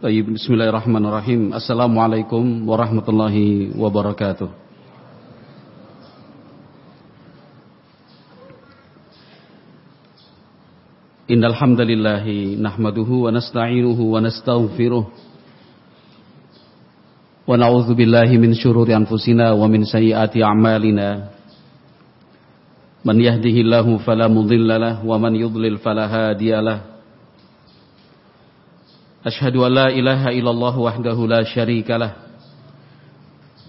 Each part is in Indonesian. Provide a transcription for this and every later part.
Baik, bismillahirrahmanirrahim. Assalamualaikum warahmatullahi wabarakatuh. Innal hamdalillah nahmaduhu wa nasta'inuhu wa nastaghfiruh. Wa na'udzu billahi min syururi anfusina wa min sayyiati a'malina. Man yahdihillahu fala mudilla lahu wa man yudlil fala hadiya lahu. Ashhadu an la ilaha illallah wahdahu la syarika lah.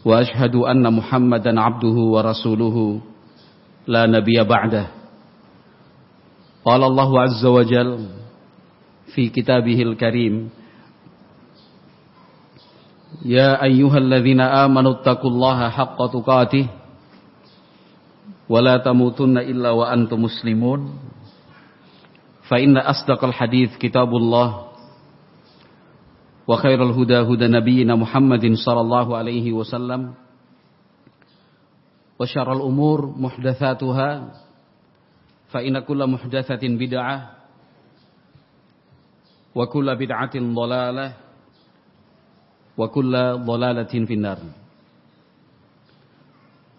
Wa ashhadu anna Muhammadan abduhu wa rasuluhu la nabiyya ba'dah. Qala Allah azza wa jalla fi kitabihil karim. Ya ayyuhalladzina amanu taqullaha haqqa tuqatih wa la tamutunna illa wa antum muslimun. Fa inna asdaqal hadits kitabullah. Wa khairal huda huda nabiyyina Muhammadin sallallahu alaihi wasallam. Wa syarrul umur muhdatsatuha. Fa inna kulla muhdatsatin bid'ah. Wa kulla bid'atin dhalalah. Wa kulla dhalalatin finnar.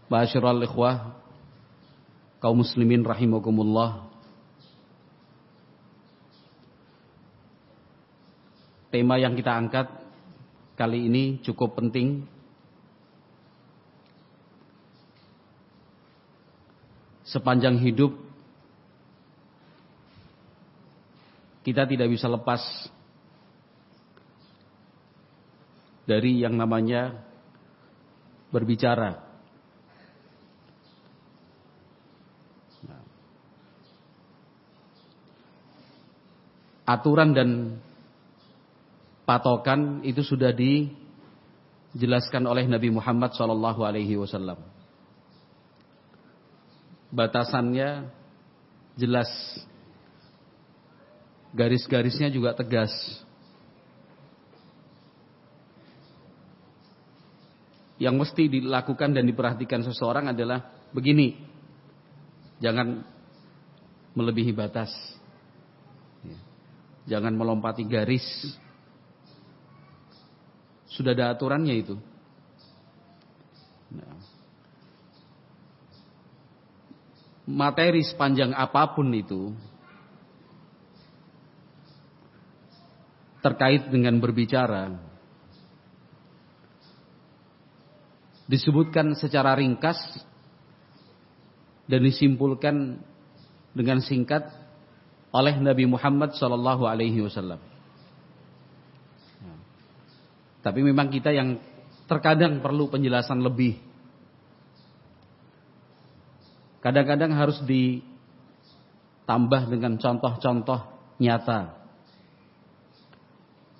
Ma'asyiral ikhwah, kaum muslimin rahimakumullah. Tema yang kita angkat kali ini cukup penting. Sepanjang hidup kita tidak bisa lepas dari yang namanya berbicara. Aturan dan patokan itu sudah dijelaskan oleh Nabi Muhammad SAW. Batasannya jelas, garis-garisnya juga tegas. Yang mesti dilakukan dan diperhatikan seseorang adalah begini, jangan melebihi batas, jangan melompati garis. Sudah ada aturannya itu. Nah, materi sepanjang apapun itu terkait dengan berbicara disebutkan secara ringkas dan disimpulkan dengan singkat oleh Nabi Muhammad SAW. Tapi memang kita yang terkadang perlu penjelasan lebih. Kadang-kadang harus ditambah dengan contoh-contoh nyata.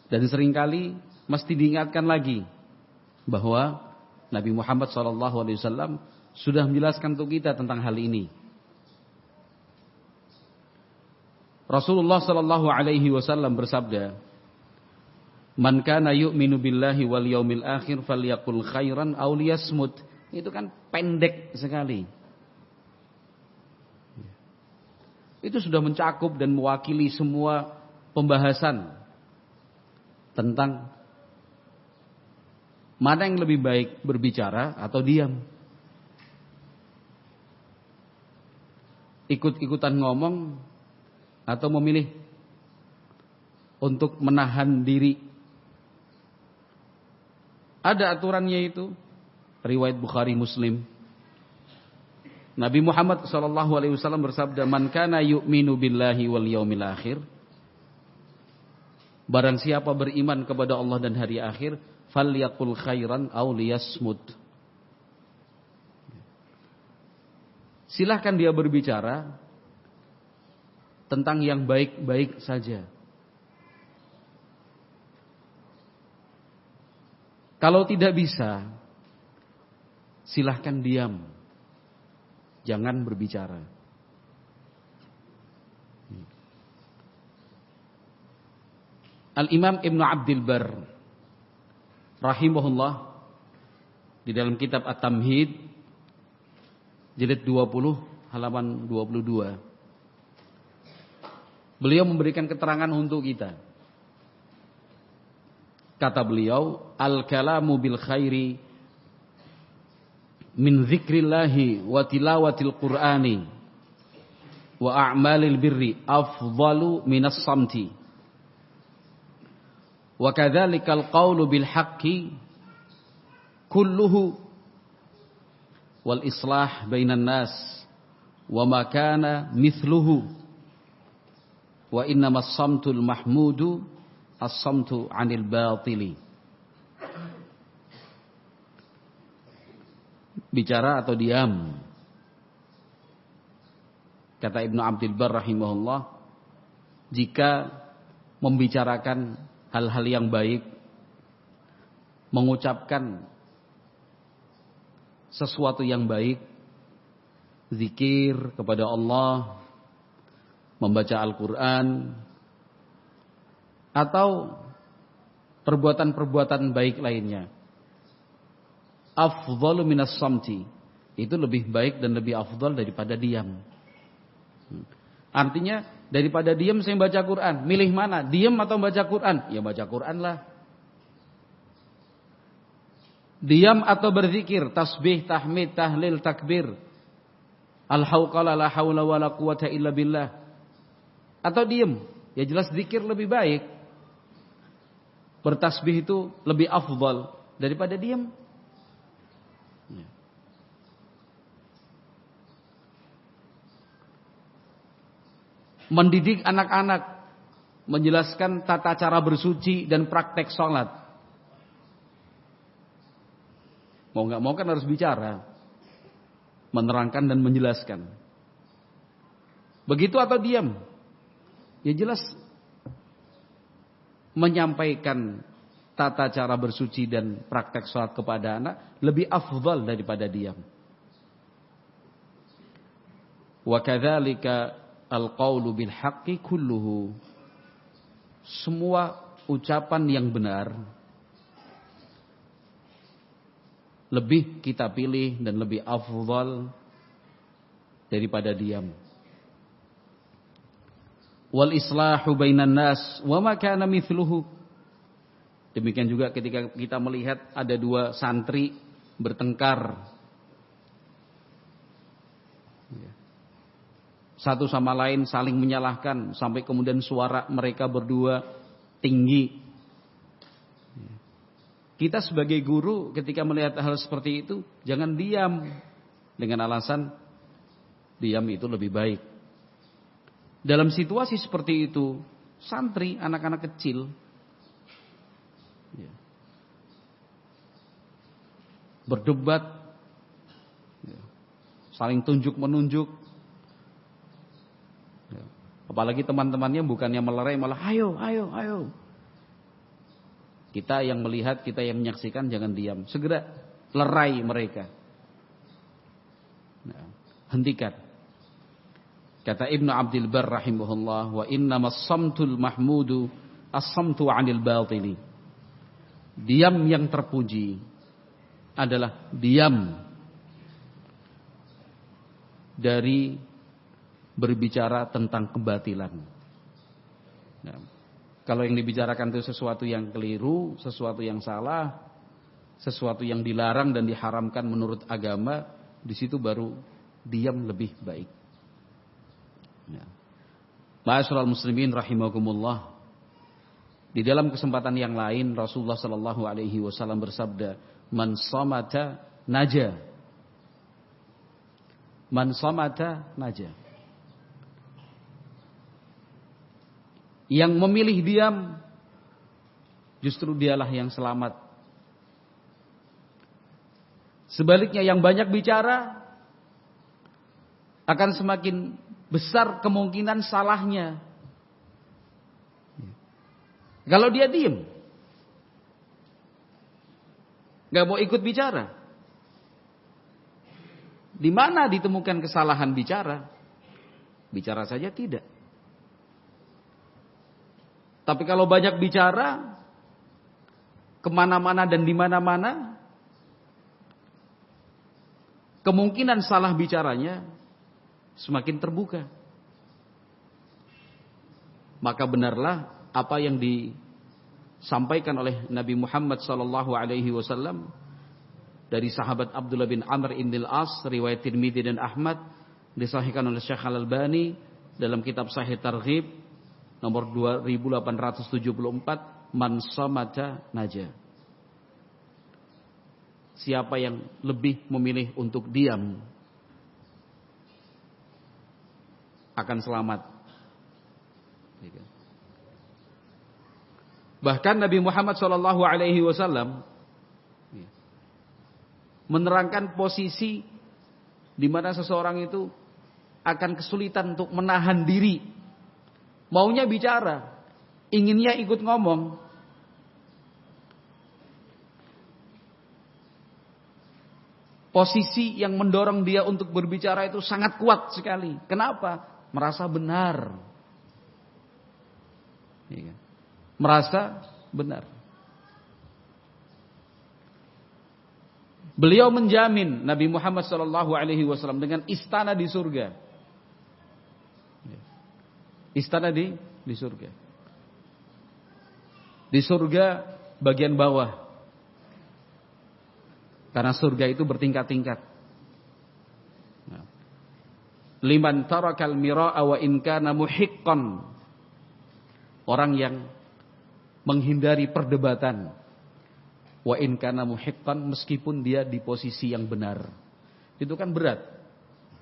Dan seringkali mesti diingatkan lagi bahwa Nabi Muhammad SAW sudah menjelaskan untuk kita tentang hal ini. Rasulullah SAW bersabda, "Man kana yu'minu billahi wal yaumil akhir falyaqul khairan aw liyasmut." Itu kan pendek sekali. Itu sudah mencakup dan mewakili semua pembahasan tentang mana yang lebih baik, berbicara atau diam. Ikut-ikutan ngomong atau memilih untuk menahan diri. Ada aturannya itu. Riwayat Bukhari Muslim. Nabi Muhammad SAW bersabda, "Man kana yu'minu billahi wal yaumil akhir." Barang siapa beriman kepada Allah dan hari akhir, falyaqul khairan aw liyasmut. Silahkan dia berbicara tentang yang baik-baik saja. Kalau tidak bisa, silahkan diam. Jangan berbicara. Al-Imam Ibn Abdul Bar rahimahullah di dalam kitab At-Tamhid jilid 20 halaman 22. Beliau memberikan keterangan untuk kita. Kata beliau, al-kalamu bil khairi min dzikrillahi wa tilawatil qur'ani wa a'malil birri afdalu minas samti. Wa kadzalikal qawlu bil haqqi kulluhu wal islah bainan nas wa ma kana mithluhu wa innamas samtul mahmudu as-samtu 'anil batili. Bicara atau diam. Kata Ibnu Abdul Barr rahimahullah, jika membicarakan hal-hal yang baik, mengucapkan sesuatu yang baik, zikir kepada Allah, membaca Al-Quran, atau perbuatan-perbuatan baik lainnya, afdhalu minas samti, itu lebih baik dan lebih afdal daripada diam. Artinya daripada diam saya baca Quran, milih mana? Diam atau baca Quran? Ya baca Quran lah. Diam atau berzikir, tasbih, tahmid, tahlil, takbir, al-hauqala la haula wala quwata illa billah. Atau diam, ya jelas zikir lebih baik. Bertasbih itu lebih afdal daripada diam. Mendidik anak-anak, menjelaskan tata cara bersuci dan praktek sholat. Mau nggak mau kan harus bicara, menerangkan dan menjelaskan. Begitu atau diam? Ya jelas menyampaikan tata cara bersuci dan praktek sholat kepada anak lebih afdal daripada diam. Wa kadzalika al-qawlu bil haqqi kulluhu. Semua ucapan yang benar lebih kita pilih dan lebih afdal daripada diam. Wal islahu bainan nas wa ma kana mithluhu. Demikian juga ketika kita melihat ada dua santri bertengkar, satu sama lain saling menyalahkan sampai kemudian suara mereka berdua tinggi. Kita sebagai guru ketika melihat hal seperti itu jangan diam dengan alasan diam itu lebih baik. Dalam situasi seperti itu, santri, anak-anak kecil berdebat, saling tunjuk menunjuk. Apalagi teman-temannya bukannya melerai, malah ayo. Kita yang melihat, kita yang menyaksikan jangan diam. Segera lerai mereka. Hentikan. Kata Ibnu Abdul Barr rahimahullah, wa innamas samtul mahmudu as-samtu 'anil batili. Diam yang terpuji adalah diam dari berbicara tentang kebatilan. Nah, kalau yang dibicarakan itu sesuatu yang keliru, sesuatu yang salah, sesuatu yang dilarang dan diharamkan menurut agama, di situ baru diam lebih baik. Nah, ma'asyiral muslimin rahimakumullah. Di dalam kesempatan yang lain Rasulullah sallallahu alaihi wasallam bersabda, "Man samata naja." Man samata naja. Yang memilih diam, justru dialah yang selamat. Sebaliknya yang banyak bicara, akan semakin besar kemungkinan salahnya. Kalau dia diam, gak mau ikut bicara. Di mana ditemukan kesalahan bicara? Bicara saja tidak. Tapi kalau banyak bicara, kemana-mana dan di mana-mana, kemungkinan salah bicaranya semakin terbuka. Maka benarlah apa yang disampaikan oleh Nabi Muhammad sallallahu alaihi wasallam dari sahabat Abdullah bin Amr bin Al-As, riwayat Tirmidzi dan Ahmad, disahihkan oleh Syekh Al-Albani dalam kitab Sahih Targhib nomor 2874, man samata naja. Siapa yang lebih memilih untuk diam akan selamat. Bahkan Nabi Muhammad sallallahu alaihi wasallam menerangkan posisi di mana seseorang itu akan kesulitan untuk menahan diri, maunya bicara, inginnya ikut ngomong. Posisi yang mendorong dia untuk berbicara itu sangat kuat sekali. Kenapa? Merasa benar. Merasa benar. Beliau menjamin Nabi Muhammad SAW dengan istana di surga. Istana di surga. Di surga bagian bawah. Karena surga itu bertingkat-tingkat. Liman tarakal mira'a wa in kana muhiqqan. Orang yang menghindari perdebatan. Wa in kana muhiqqan, meskipun dia di posisi yang benar. Itu kan berat.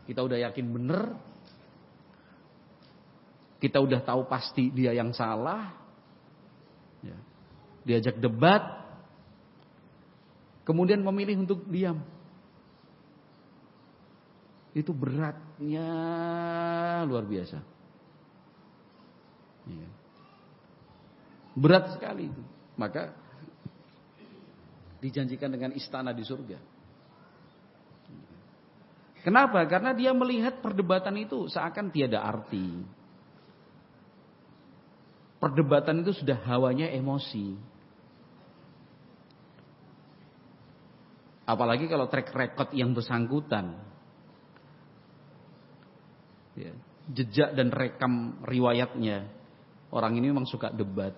Kita udah yakin benar. Kita udah tahu pasti dia yang salah. Diajak debat. Kemudian memilih untuk diam. Itu beratnya luar biasa. Berat sekali. Maka dijanjikan dengan istana di surga. Kenapa? Karena dia melihat perdebatan itu seakan tiada arti. Perdebatan itu sudah hawanya emosi. Apalagi kalau track record yang bersangkutan, jejak dan rekam riwayatnya, orang ini memang suka debat,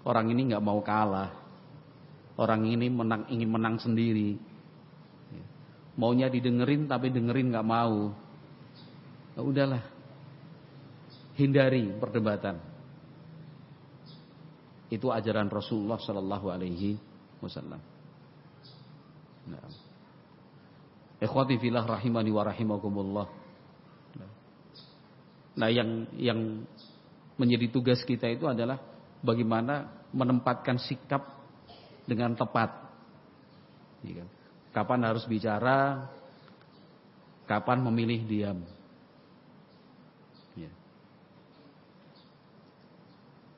orang ini nggak mau kalah, orang ini ingin menang sendiri, maunya didengerin tapi dengerin nggak mau. Nah, udahlah, hindari perdebatan. Itu ajaran Rasulullah Sallallahu Alaihi Wasallam. Ikhwati fillah rahimani wa rahimakumullah. Nah, yang menjadi tugas kita itu adalah bagaimana menempatkan sikap dengan tepat. Kapan harus bicara, kapan memilih diam.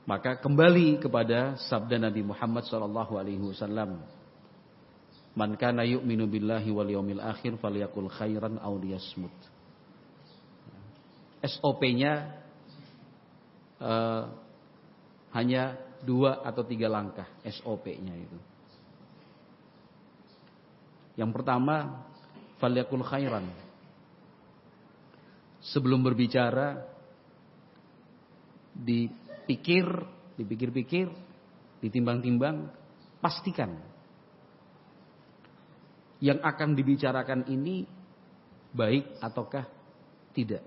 Maka kembali kepada sabda Nabi Muhammad SAW. Man kana yu'minu billahi wal yawmil akhir falyakul khairan aw liyasmut. SOP-nya hanya 2 atau 3 langkah SOP-nya itu. Yang pertama, falyakul khairan. Sebelum berbicara dipikir-pikir, ditimbang-timbang, pastikan yang akan dibicarakan ini baik ataukah tidak.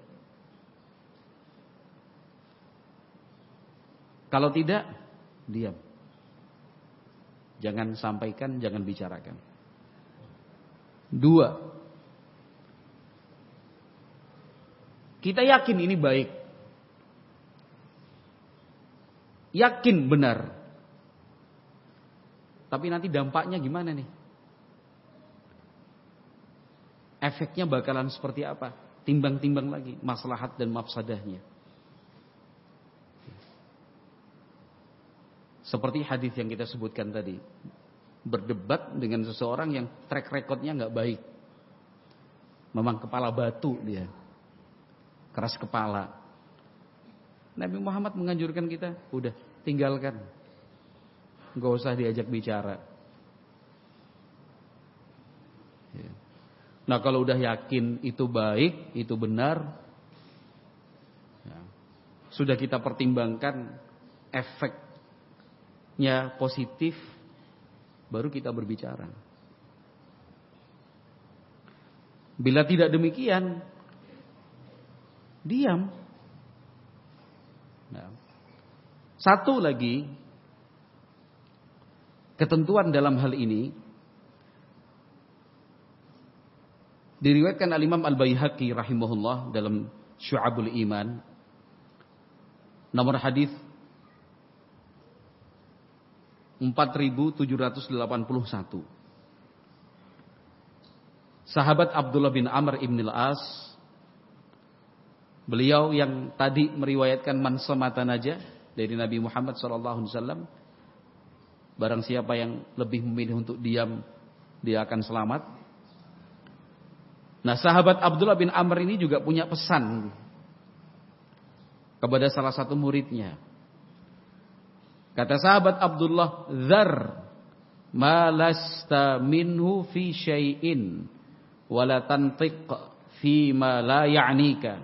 Kalau tidak, diam. Jangan sampaikan, jangan bicarakan. 2, kita yakin ini baik. Yakin benar. Tapi nanti dampaknya gimana nih? Efeknya bakalan seperti apa? Timbang-timbang lagi maslahat dan mafsadahnya. Seperti hadis yang kita sebutkan tadi, berdebat dengan seseorang yang track recordnya nggak baik, memang kepala batu dia, keras kepala. Nabi Muhammad menganjurkan kita, udah tinggalkan, nggak usah diajak bicara. Nah, kalau udah yakin itu baik, itu benar, sudah kita pertimbangkan efek positif, baru kita berbicara. Bila tidak demikian, diam. Nah, satu lagi ketentuan dalam hal ini diriwayatkan al-Imam Al-Baihaqi rahimahullah dalam Syu'abul Iman, nomor hadis 4781. Sahabat Abdullah bin Amr ibn al-As, beliau yang tadi meriwayatkan man samata naja dari Nabi Muhammad SAW, barang siapa yang lebih memilih untuk diam, dia akan selamat. Nah, sahabat Abdullah bin Amr ini juga punya pesan kepada salah satu muridnya. Kata sahabat Abdullah, "Dzar ma lasta minhu fi syai'in wala tantiq fi ma la ya'nika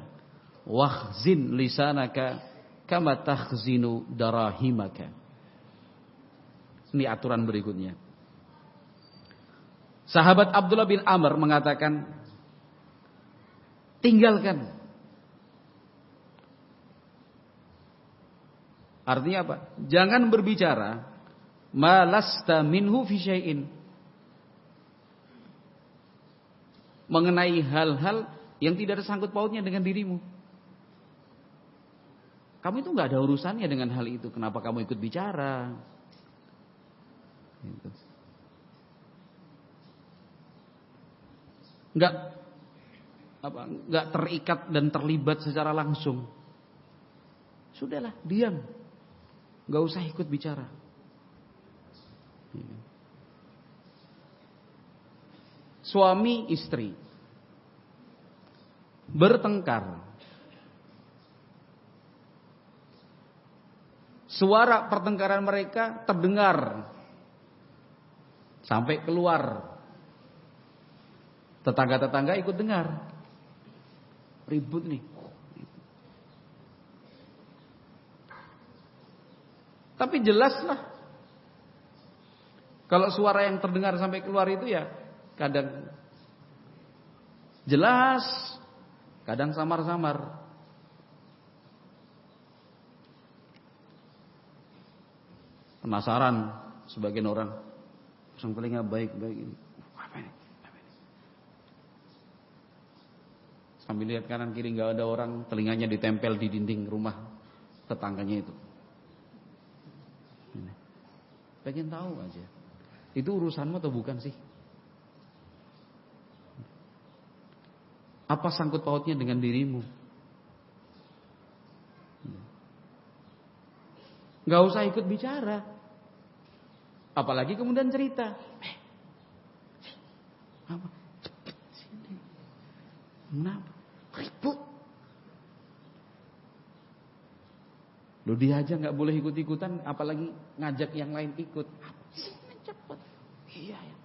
wakhzin lisanaka kama takhzinu darahimaka." Ini aturan berikutnya. Sahabat Abdullah bin Amr mengatakan, tinggalkan. Artinya apa? Jangan berbicara malasta minhu fi syai'in, mengenai hal-hal yang tidak ada sangkut pautnya dengan dirimu. Kamu itu nggak ada urusannya dengan hal itu. Kenapa kamu ikut bicara? Gitu. Nggak terikat dan terlibat secara langsung. Sudahlah, diam. Nggak usah ikut bicara. Suami istri bertengkar. Suara pertengkaran mereka terdengar sampai keluar. Tetangga-tetangga ikut dengar. Ribut nih. Tapi jelaslah, kalau suara yang terdengar sampai keluar itu ya kadang jelas, kadang samar-samar. Penasaran sebagian orang, pasang telinga baik-baik ini. Apa ini? Sambil lihat kanan kiri nggak ada orang, telinganya ditempel di dinding rumah tetangganya itu. Pengen tahu aja, itu urusanmu atau bukan sih? Apa sangkut pautnya dengan dirimu? Gak usah ikut bicara, apalagi kemudian cerita. Apa? Cepet sini. Kenapa? Ribut. Loh, dia aja nggak boleh ikut-ikutan, apalagi ngajak yang lain ikut. Sini cepet. Iya ya.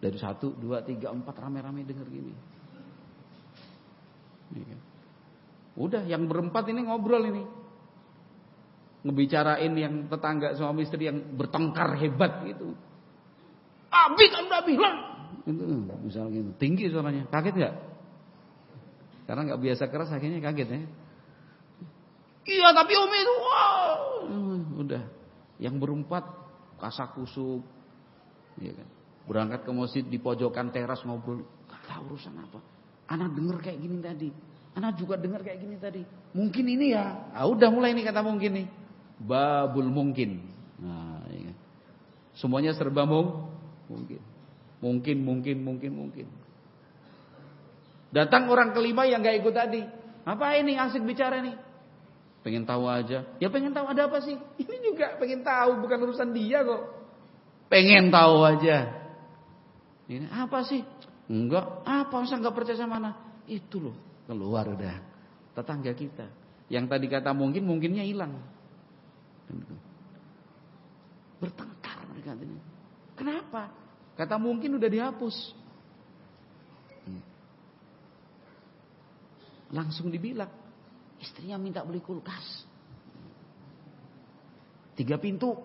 Dari 1, 2, 3, 4 rame-rame denger gini. Udah, yang berempat ini ngobrol ini, ngebicarain yang tetangga suami istri yang bertengkar hebat gitu. Abi kan udah bilang. Itu misalnya gitu. Tinggi suaranya. Kaget nggak? Karena nggak biasa keras, akhirnya kaget ya. Iya tapi Umi itu wow. Udah, yang berempat kasakusuk, ya kan? Berangkat ke masjid di pojokan teras ngobrol. Gak tahu urusan apa. Anak denger kayak gini tadi, anak juga denger kayak gini tadi. Mungkin ini ya. Udah mulai nih kata mungkin nih. Babul mungkin. Nah, ya. Semuanya serba mungkin. Mungkin. Datang orang kelima yang gak ikut tadi. Apa ini asik bicara nih? Pengen tahu aja. Ya pengen tahu ada apa sih? Ini juga pengen tahu, bukan urusan dia kok. Pengen tahu aja. Ini apa sih? Enggak. Apa masa enggak percaya sama anak? Itu loh, keluar udah. Tetangga kita. Yang tadi kata mungkinnya hilang. Bertengkar mereka ini. Kenapa? Kata mungkin udah dihapus. Langsung dibilang, istrinya minta beli kulkas 3 pintu.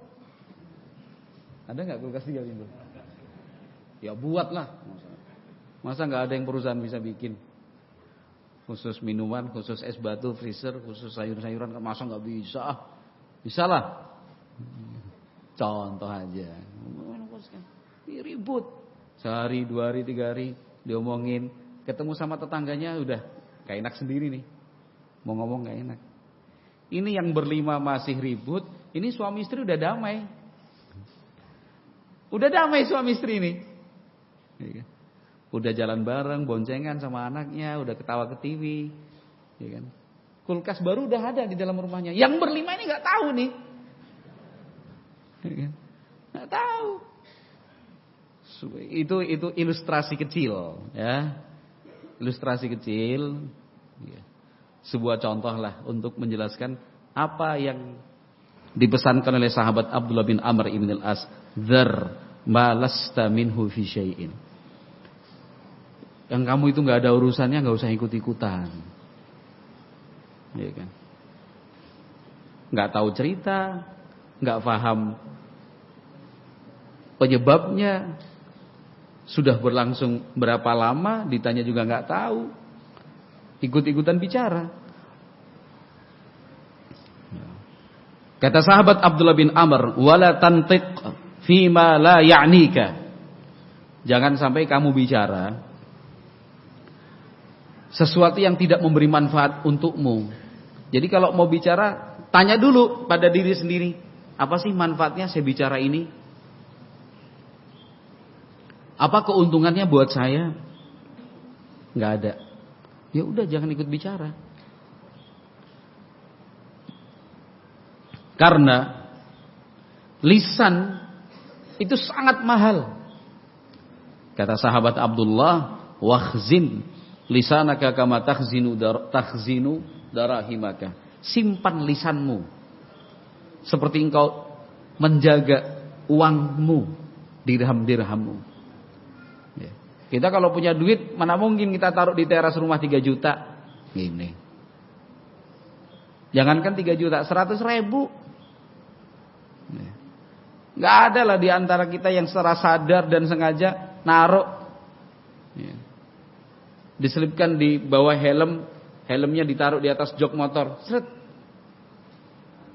Ada nggak kulkas 3 pintu? Ya buatlah. Masa nggak ada yang perusahaan bisa bikin? Khusus minuman, khusus es batu, freezer, khusus sayur-sayuran, masa nggak bisa? Bisa lah. Contoh aja. Ribut. Sehari, 2 hari, 3 hari diomongin, ketemu sama tetangganya udah gak enak sendiri nih. Mau ngomong gak enak. Ini yang berlima masih ribut, ini suami istri udah damai. Udah damai suami istri ini. Udah jalan bareng, boncengan sama anaknya, udah ketawa ke TV, ya kan? Kulkas baru udah ada di dalam rumahnya. Yang berlima ini nggak tahu nih, ya kan? Nggak tahu. Itu ilustrasi kecil, ya, ilustrasi kecil, ya. Sebuah contoh lah untuk menjelaskan apa yang dipesankan oleh sahabat Abdullah bin Amr ibn al-As, "Dzar ma lasta minhu fi syai'in." Yang kamu itu nggak ada urusannya, nggak usah ikut-ikutan, ya kan? Nggak tahu cerita, nggak paham penyebabnya, sudah berlangsung berapa lama, ditanya juga nggak tahu, ikut-ikutan bicara. Kata sahabat Abdullah bin Amr, "Wala tantiq fima la ya'nika." Jangan sampai kamu bicara sesuatu yang tidak memberi manfaat untukmu. Jadi kalau mau bicara, tanya dulu pada diri sendiri, apa sih manfaatnya saya bicara ini? Apa keuntungannya buat saya? Nggak ada. Ya udah, jangan ikut bicara. Karena lisan itu sangat mahal. Kata sahabat Abdullah, "Wakhzin lisanaka kama takhzinu darahimaka." Simpan lisanmu seperti engkau menjaga uangmu, dirham-dirhammu. Ya. Kita kalau punya duit, mana mungkin kita taruh di teras rumah 3 juta. Gini. Jangankan 3 juta, 100.000. Ya. Gak ada lah di antara kita yang secara sadar dan sengaja naruh. Ya. Diselipkan di bawah helm, helmnya ditaruh di atas jok motor, seret,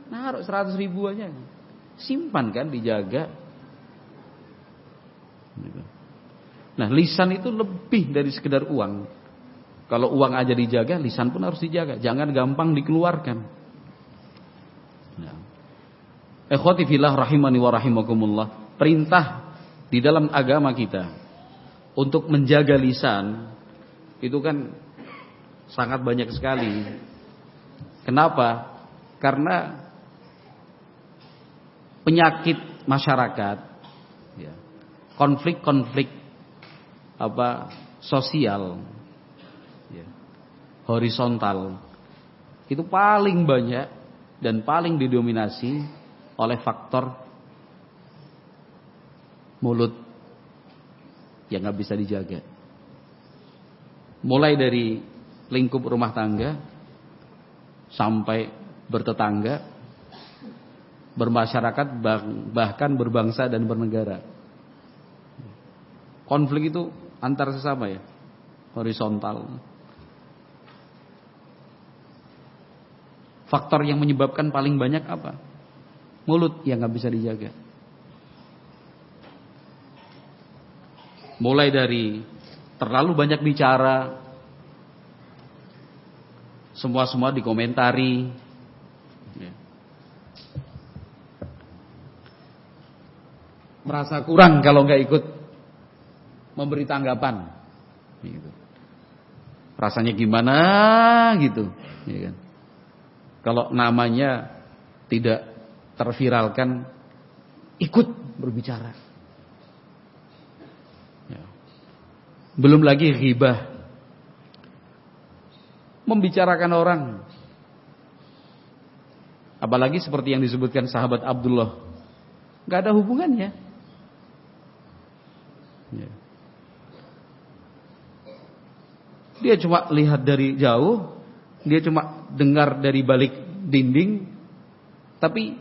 naruh 100.000 aja, simpan kan, dijaga. Nah, lisan itu lebih dari sekedar uang. Kalau uang aja dijaga, lisan pun harus dijaga, jangan gampang dikeluarkan. Ikhwati fillah rahimani wa rahimakumullah, perintah di dalam agama kita untuk menjaga lisan itu kan sangat banyak sekali. Kenapa? Karena penyakit masyarakat, ya, konflik-konflik sosial, ya, horizontal, itu paling banyak dan paling didominasi oleh faktor mulut yang nggak bisa dijaga. Mulai dari lingkup rumah tangga sampai bertetangga, bermasyarakat, bahkan berbangsa dan bernegara. Konflik itu antar sesama, ya, horizontal. Faktor yang menyebabkan paling banyak apa? Mulut yang gak bisa dijaga. Mulai dari terlalu banyak bicara, semua dikomentari, ya. Merasa kurang kalau nggak ikut memberi tanggapan, gitu. Rasanya gimana gitu, ya kan? Kalau namanya tidak terviralkan, ikut berbicara. Ya. Belum lagi ghibah, membicarakan orang. Apalagi seperti yang disebutkan sahabat Abdullah, gak ada hubungannya. Ya. Dia cuma lihat dari jauh, dia cuma dengar dari balik dinding, tapi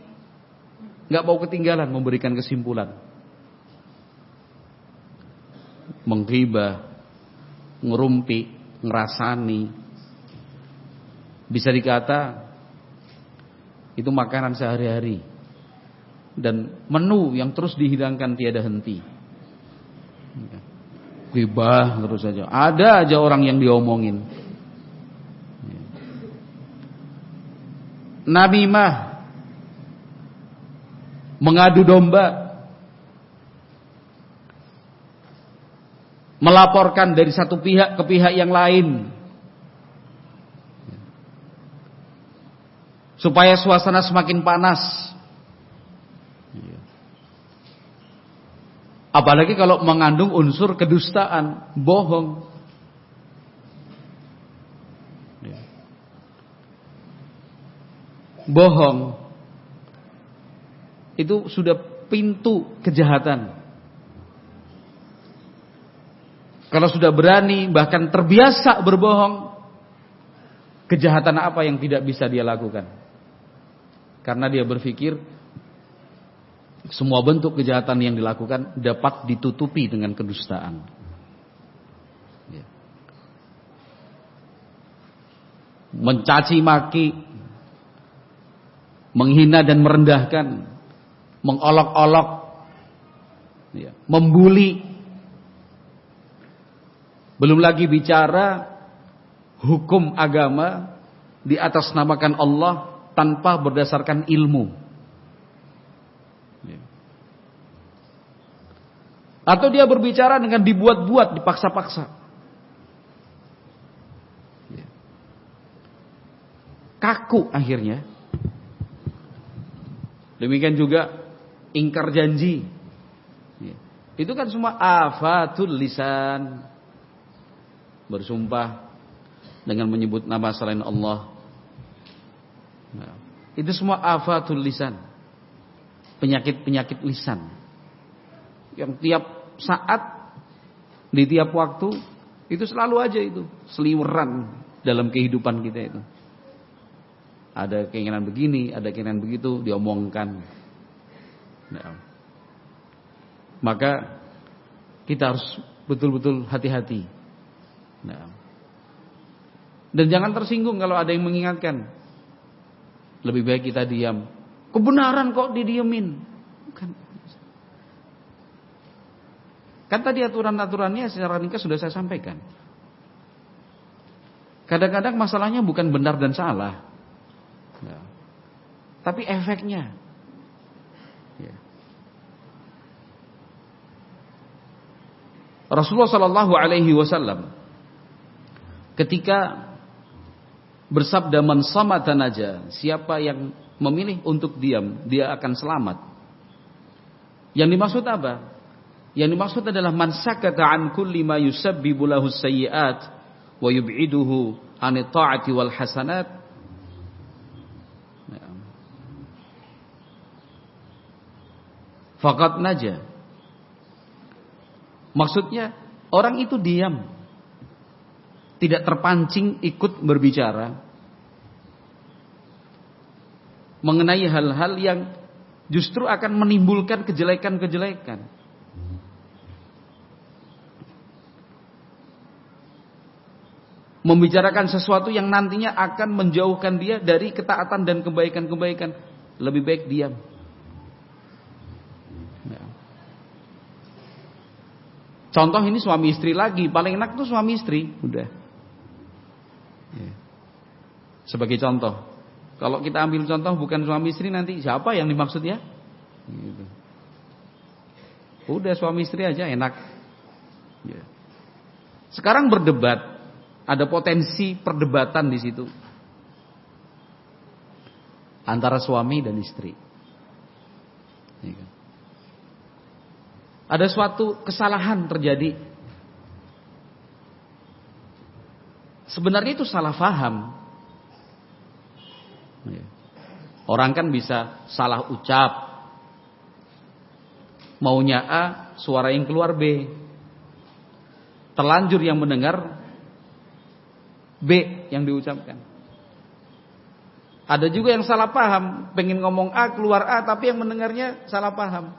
gak mau ketinggalan memberikan kesimpulan. menghibah, ngerumpi, ngerasani, bisa dikata itu makanan sehari-hari dan menu yang terus dihidangkan tiada henti. Ghibah terus saja. Ada aja orang yang diomongin. Namimah, mengadu domba, melaporkan dari satu pihak ke pihak yang lain, supaya suasana semakin panas. Apalagi kalau mengandung unsur kedustaan, bohong. Bohong itu sudah pintu kejahatan. Kalau sudah berani bahkan terbiasa berbohong, kejahatan apa yang tidak bisa dia lakukan? Karena dia berpikir semua bentuk kejahatan yang dilakukan dapat ditutupi dengan kedustaan. Mencaci maki, menghina dan merendahkan, mengolok-olok, membuli. Belum lagi bicara hukum agama diatasnamakan Allah tanpa berdasarkan ilmu. Atau dia berbicara dengan dibuat-buat, dipaksa-paksa. Kaku akhirnya. Demikian juga ingkar janji. Itu kan semua afatul lisan. Bersumpah dengan menyebut nama selain Allah. Itu semua afatul lisan. Penyakit-penyakit lisan. Yang tiap saat, di tiap waktu, itu selalu aja itu seliweran dalam kehidupan kita itu. Ada keinginan begini, ada keinginan begitu, diomongkan. Maka kita harus betul-betul hati-hati. Dan jangan tersinggung kalau ada yang mengingatkan. Lebih baik kita diam. Kebenaran kok didiemin. Kan tadi aturan-aturannya secara ringkas sudah saya sampaikan. Kadang-kadang masalahnya bukan benar dan salah, tapi efeknya. Rasulullah Shallallahu Alaihi Wasallam ketika bersabda man samata naja, siapa yang memilih untuk diam, dia akan selamat. Yang dimaksud apa? Yang dimaksud adalah man sakata an kulli ma yusabbibu lahu sayyi'at wa yub'iduhu an ta'ati wal hasanat. Faqad naja. Maksudnya orang itu diam, tidak terpancing ikut berbicara mengenai hal-hal yang justru akan menimbulkan kejelekan-kejelekan. Membicarakan sesuatu yang nantinya akan menjauhkan dia dari ketaatan dan kebaikan-kebaikan. Lebih baik diam. Contoh ini suami istri lagi. Paling enak tuh suami istri. Udah. Sebagai contoh. Kalau kita ambil contoh bukan suami istri, nanti siapa yang dimaksud ya? Gitu. Udah suami istri aja enak. Sekarang berdebat. Ada potensi perdebatan di situ antara suami dan istri. Ada suatu kesalahan terjadi. Sebenarnya itu salah faham. Orang kan bisa salah ucap. Maunya A, suara yang keluar B. Terlanjur yang mendengar B yang diucapkan. Ada juga yang salah paham, pengen ngomong A keluar A, tapi yang mendengarnya salah paham.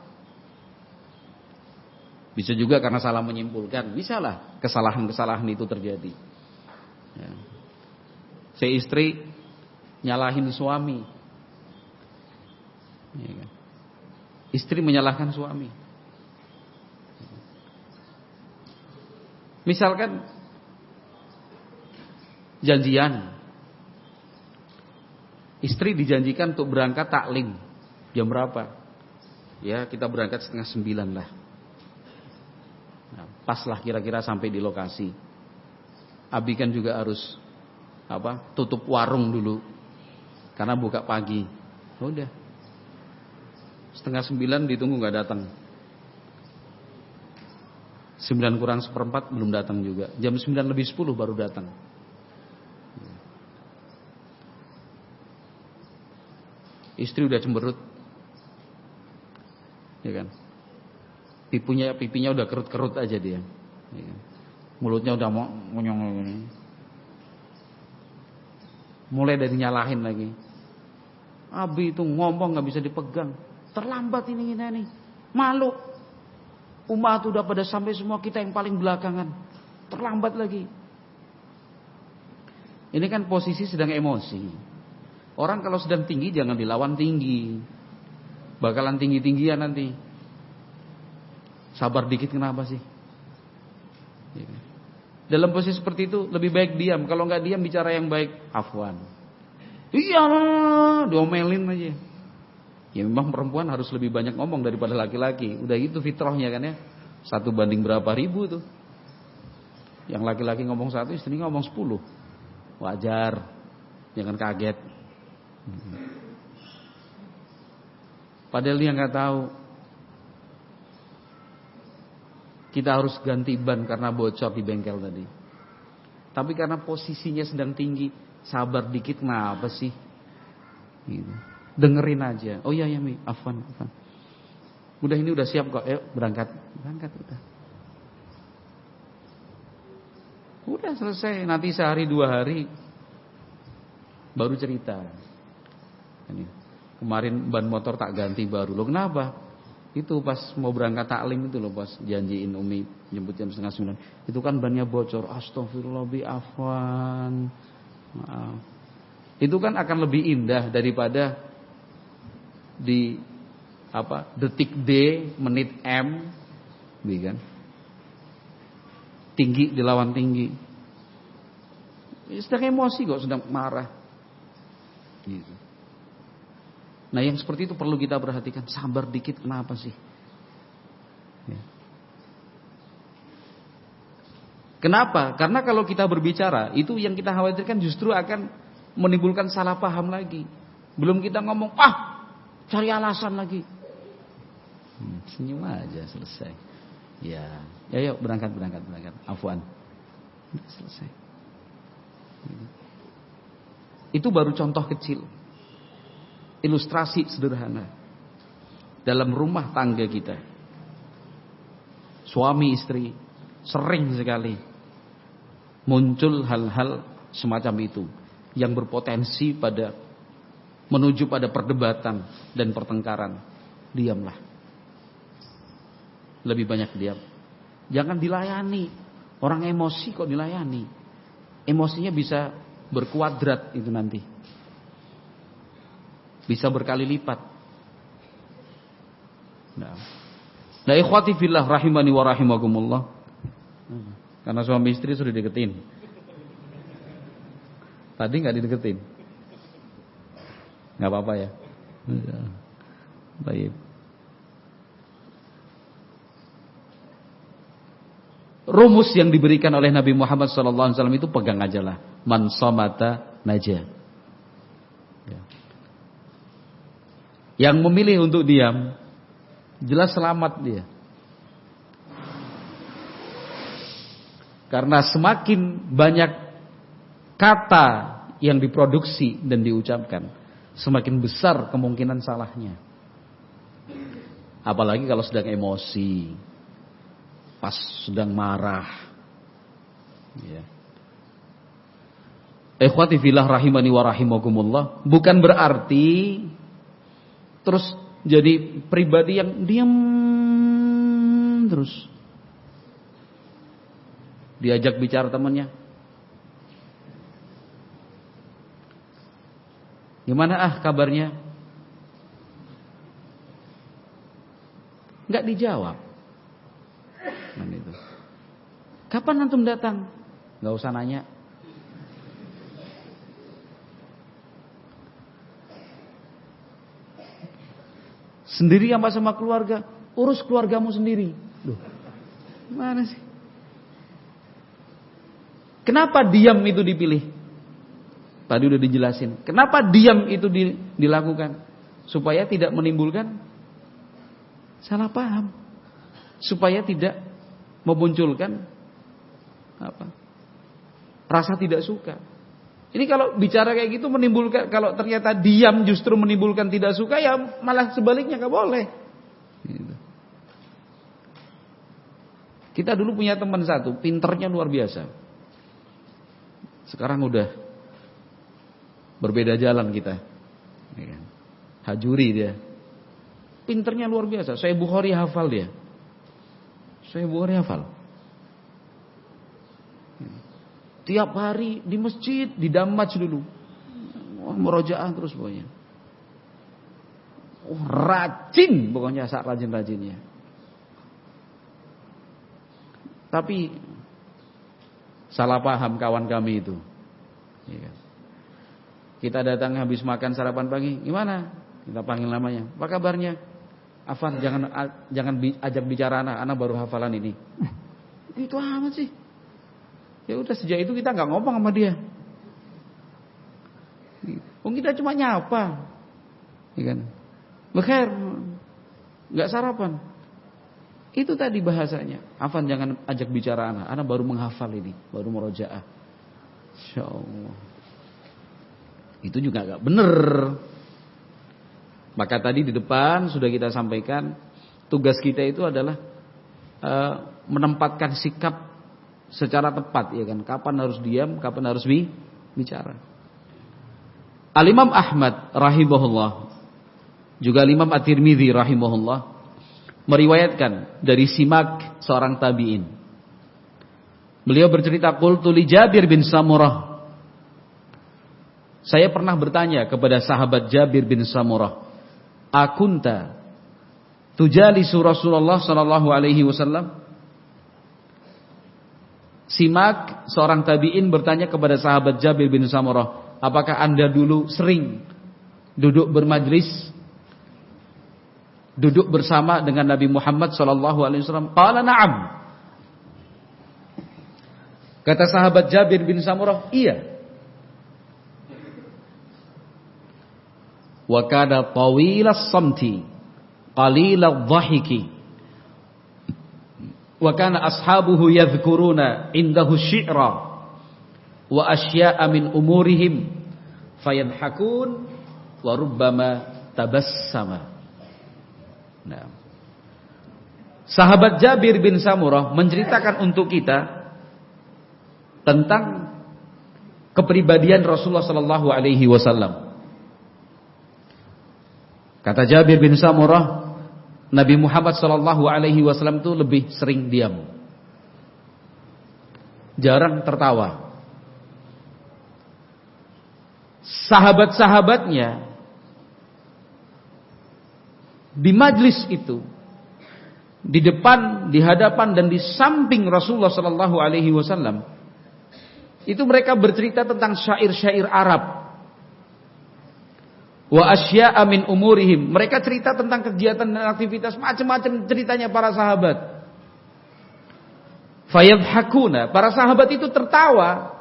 Bisa juga karena salah menyimpulkan. Bisa lah kesalahan-kesalahan itu terjadi. Ya. Si istri nyalahin suami. Ya kan? Istri menyalahkan suami. Misalkan janjian. Istri dijanjikan untuk berangkat taklim. Jam berapa? Ya kita berangkat 8:30 lah. Nah, pas lah kira-kira sampai di lokasi. Abi kan juga harus tutup warung dulu. Karena buka pagi. Udah. 8:30 ditunggu gak datang. 9 kurang 1/4 belum datang juga. Jam 9:10 baru datang. Istri udah cemberut. Ya kan? Pipinya udah kerut-kerut aja dia. Ya kan? Mulutnya udah monyong gini. Mulai dari nyalahin lagi. Abi itu ngomong gak bisa dipegang. Terlambat ini. Malu. Umat udah pada sampai semua, kita yang paling belakangan. Terlambat lagi. Ini kan posisi sedang emosi. Orang kalau sedang tinggi jangan dilawan tinggi. Bakalan tinggi-tinggian nanti. Sabar dikit kenapa sih? Dalam posisi seperti itu lebih baik diam. Kalau nggak diam bicara yang baik, afwan. Iya, diomelin aja. Ya memang perempuan harus lebih banyak ngomong daripada laki-laki. Udah itu fitrahnya kan ya. 1 banding berapa ribu tuh. Yang laki-laki ngomong 1, istri ngomong 10. Wajar. Jangan kaget. Padahal dia nggak tahu. Kita harus ganti ban karena bocor di bengkel tadi. Tapi karena posisinya sedang tinggi, sabar dikit kenapa sih? Gitu. Dengerin aja. Oh iya Mi, afwan. Udah ini udah siap kok. Ayo berangkat udah. Udah selesai. Nanti sehari 2 hari baru cerita. Ini. Kemarin ban motor tak ganti baru. Loh kenapa? Itu pas mau berangkat taklim itu loh, pas janjiin Umi jemput jam 8:30. Itu kan bannya bocor. Astagfirullah bi afwan. Maaf. Itu kan akan lebih indah daripada di detik D, menit M, kan? Tinggi dilawan tinggi. Sedang emosi kok, sedang marah. Gitu. Nah yang seperti itu perlu kita perhatikan. Sabar dikit kenapa sih? Ya. Kenapa? Karena kalau kita berbicara, itu yang kita khawatirkan justru akan menimbulkan salah paham lagi. Belum kita ngomong, cari alasan lagi. Senyum aja selesai. Ya, yuk berangkat. Afwan. Selesai. Itu baru contoh kecil. Ilustrasi sederhana dalam rumah tangga kita. Suami istri sering sekali muncul hal-hal semacam itu yang berpotensi menuju pada perdebatan dan pertengkaran. Diamlah. Lebih banyak diam. Jangan dilayani. Orang emosi kok dilayani. Emosinya bisa berkuadrat itu nanti. Bisa berkali lipat. Nah ikhwati fillah rahimani wa rahimakumullah. Karena suami istri sudah deketin. Tadi gak dideketin. Gak apa-apa ya. Baik. Rumus yang diberikan oleh Nabi Muhammad SAW itu pegang aja lah. Man somata naja. Yang memilih untuk diam, jelas selamat dia. Karena semakin banyak kata yang diproduksi dan diucapkan, semakin besar kemungkinan salahnya. Apalagi kalau sedang emosi, pas sedang marah. Ya. Ikhwati fillah rahimani wa rahimakumullah, bukan berarti terus jadi pribadi yang diam terus. Diajak bicara temannya. Gimana kabarnya? Enggak dijawab. Nah, itu. Kapan antum datang? Enggak usah nanya. Sendiri apa sama keluarga? Urus keluargamu sendiri. Loh, gimana sih? Kenapa diam itu dipilih? Tadi udah dijelasin. Kenapa diam itu dilakukan? Supaya tidak menimbulkan salah paham. Supaya tidak memunculkan rasa tidak suka. Ini kalau bicara kayak gitu menimbulkan, kalau ternyata diam justru menimbulkan tidak suka, ya malah sebaliknya nggak boleh. Gitu. Kita dulu punya teman satu, pinternya luar biasa. Sekarang udah berbeda jalan kita. Hajuri dia. Pinternya luar biasa. Saya Bukhari hafal dia. Saya Bukhari hafal. Tiap hari di masjid, di damaj dulu. Murojaah terus pokoknya. Rajin pokoknya, saat rajin-rajinnya. Tapi salah paham kawan kami itu. Kita datang habis makan sarapan pagi, gimana? Kita panggil namanya. Apa kabarnya? Afan, jangan ajak bicara anak baru hafalan ini. Itu amat sih. Ya udah, sejak itu kita nggak ngomong sama dia. Kita cuma nyapa, ya kan? Bekhair, nggak sarapan. Itu tadi bahasanya. Afan, jangan ajak bicara anak baru menghafal ini, baru murojaah. Insyaallah. Itu juga nggak bener. Maka tadi di depan sudah kita sampaikan, tugas kita itu adalah menempatkan sikap secara tepat, ya kan? Kapan harus diam, kapan harus bicara. Al-Imam Ahmad rahimahullah, juga Al-Imam At-Tirmidzi rahimahullah meriwayatkan dari Simak, seorang tabi'in. Beliau bercerita, qultu li Jabir bin Samurah. Saya pernah bertanya kepada sahabat Jabir bin Samurah, akunta tujalisu Rasulullah sallallahu alaihi wasallam? Simak, seorang tabi'in bertanya kepada sahabat Jabir bin Samurah, apakah anda dulu sering duduk bermajlis, duduk bersama dengan Nabi Muhammad sallallahu alaihi wasallam? Qala na'am. Kata sahabat Jabir bin Samurah, iya. Wa kana tawilas samti qaliladh dhahiki wa kana ashabuhu yadhkuruna indahu syi'ra wa asya'a min umurihim fayanhakun wa rubbama tabassama. Nah, sahabat Jabir bin Samurah menceritakan untuk kita tentang kepribadian Rasulullah sallallahu alaihi wasallam. Kata Jabir bin Samurah, Nabi Muhammad sallallahu alaihi wasallam itu lebih sering diam. Jarang tertawa. Sahabat-sahabatnya di majlis itu, di depan, di hadapan dan di samping Rasulullah sallallahu alaihi wasallam, itu mereka bercerita tentang syair-syair Arab. Wa asya'a min umurihim. Mereka cerita tentang kegiatan dan aktivitas macam-macam ceritanya para sahabat. Fayadhakuna. Para sahabat itu tertawa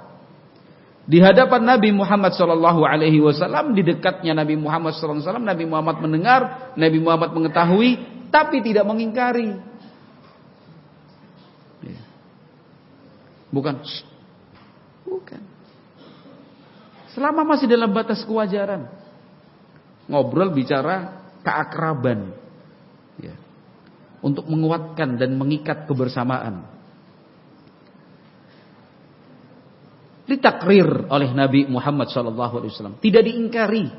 di hadapan Nabi Muhammad sallallahu alaihi wasallam, di dekatnya Nabi Muhammad sallallahu alaihi wasallam. Nabi Muhammad mendengar, Nabi Muhammad mengetahui, tapi tidak mengingkari. Bukan. Selama masih dalam batas kewajaran. Ngobrol, bicara keakraban, ya, untuk menguatkan dan mengikat kebersamaan. Ditakrir oleh Nabi Muhammad SAW, tidak diingkari.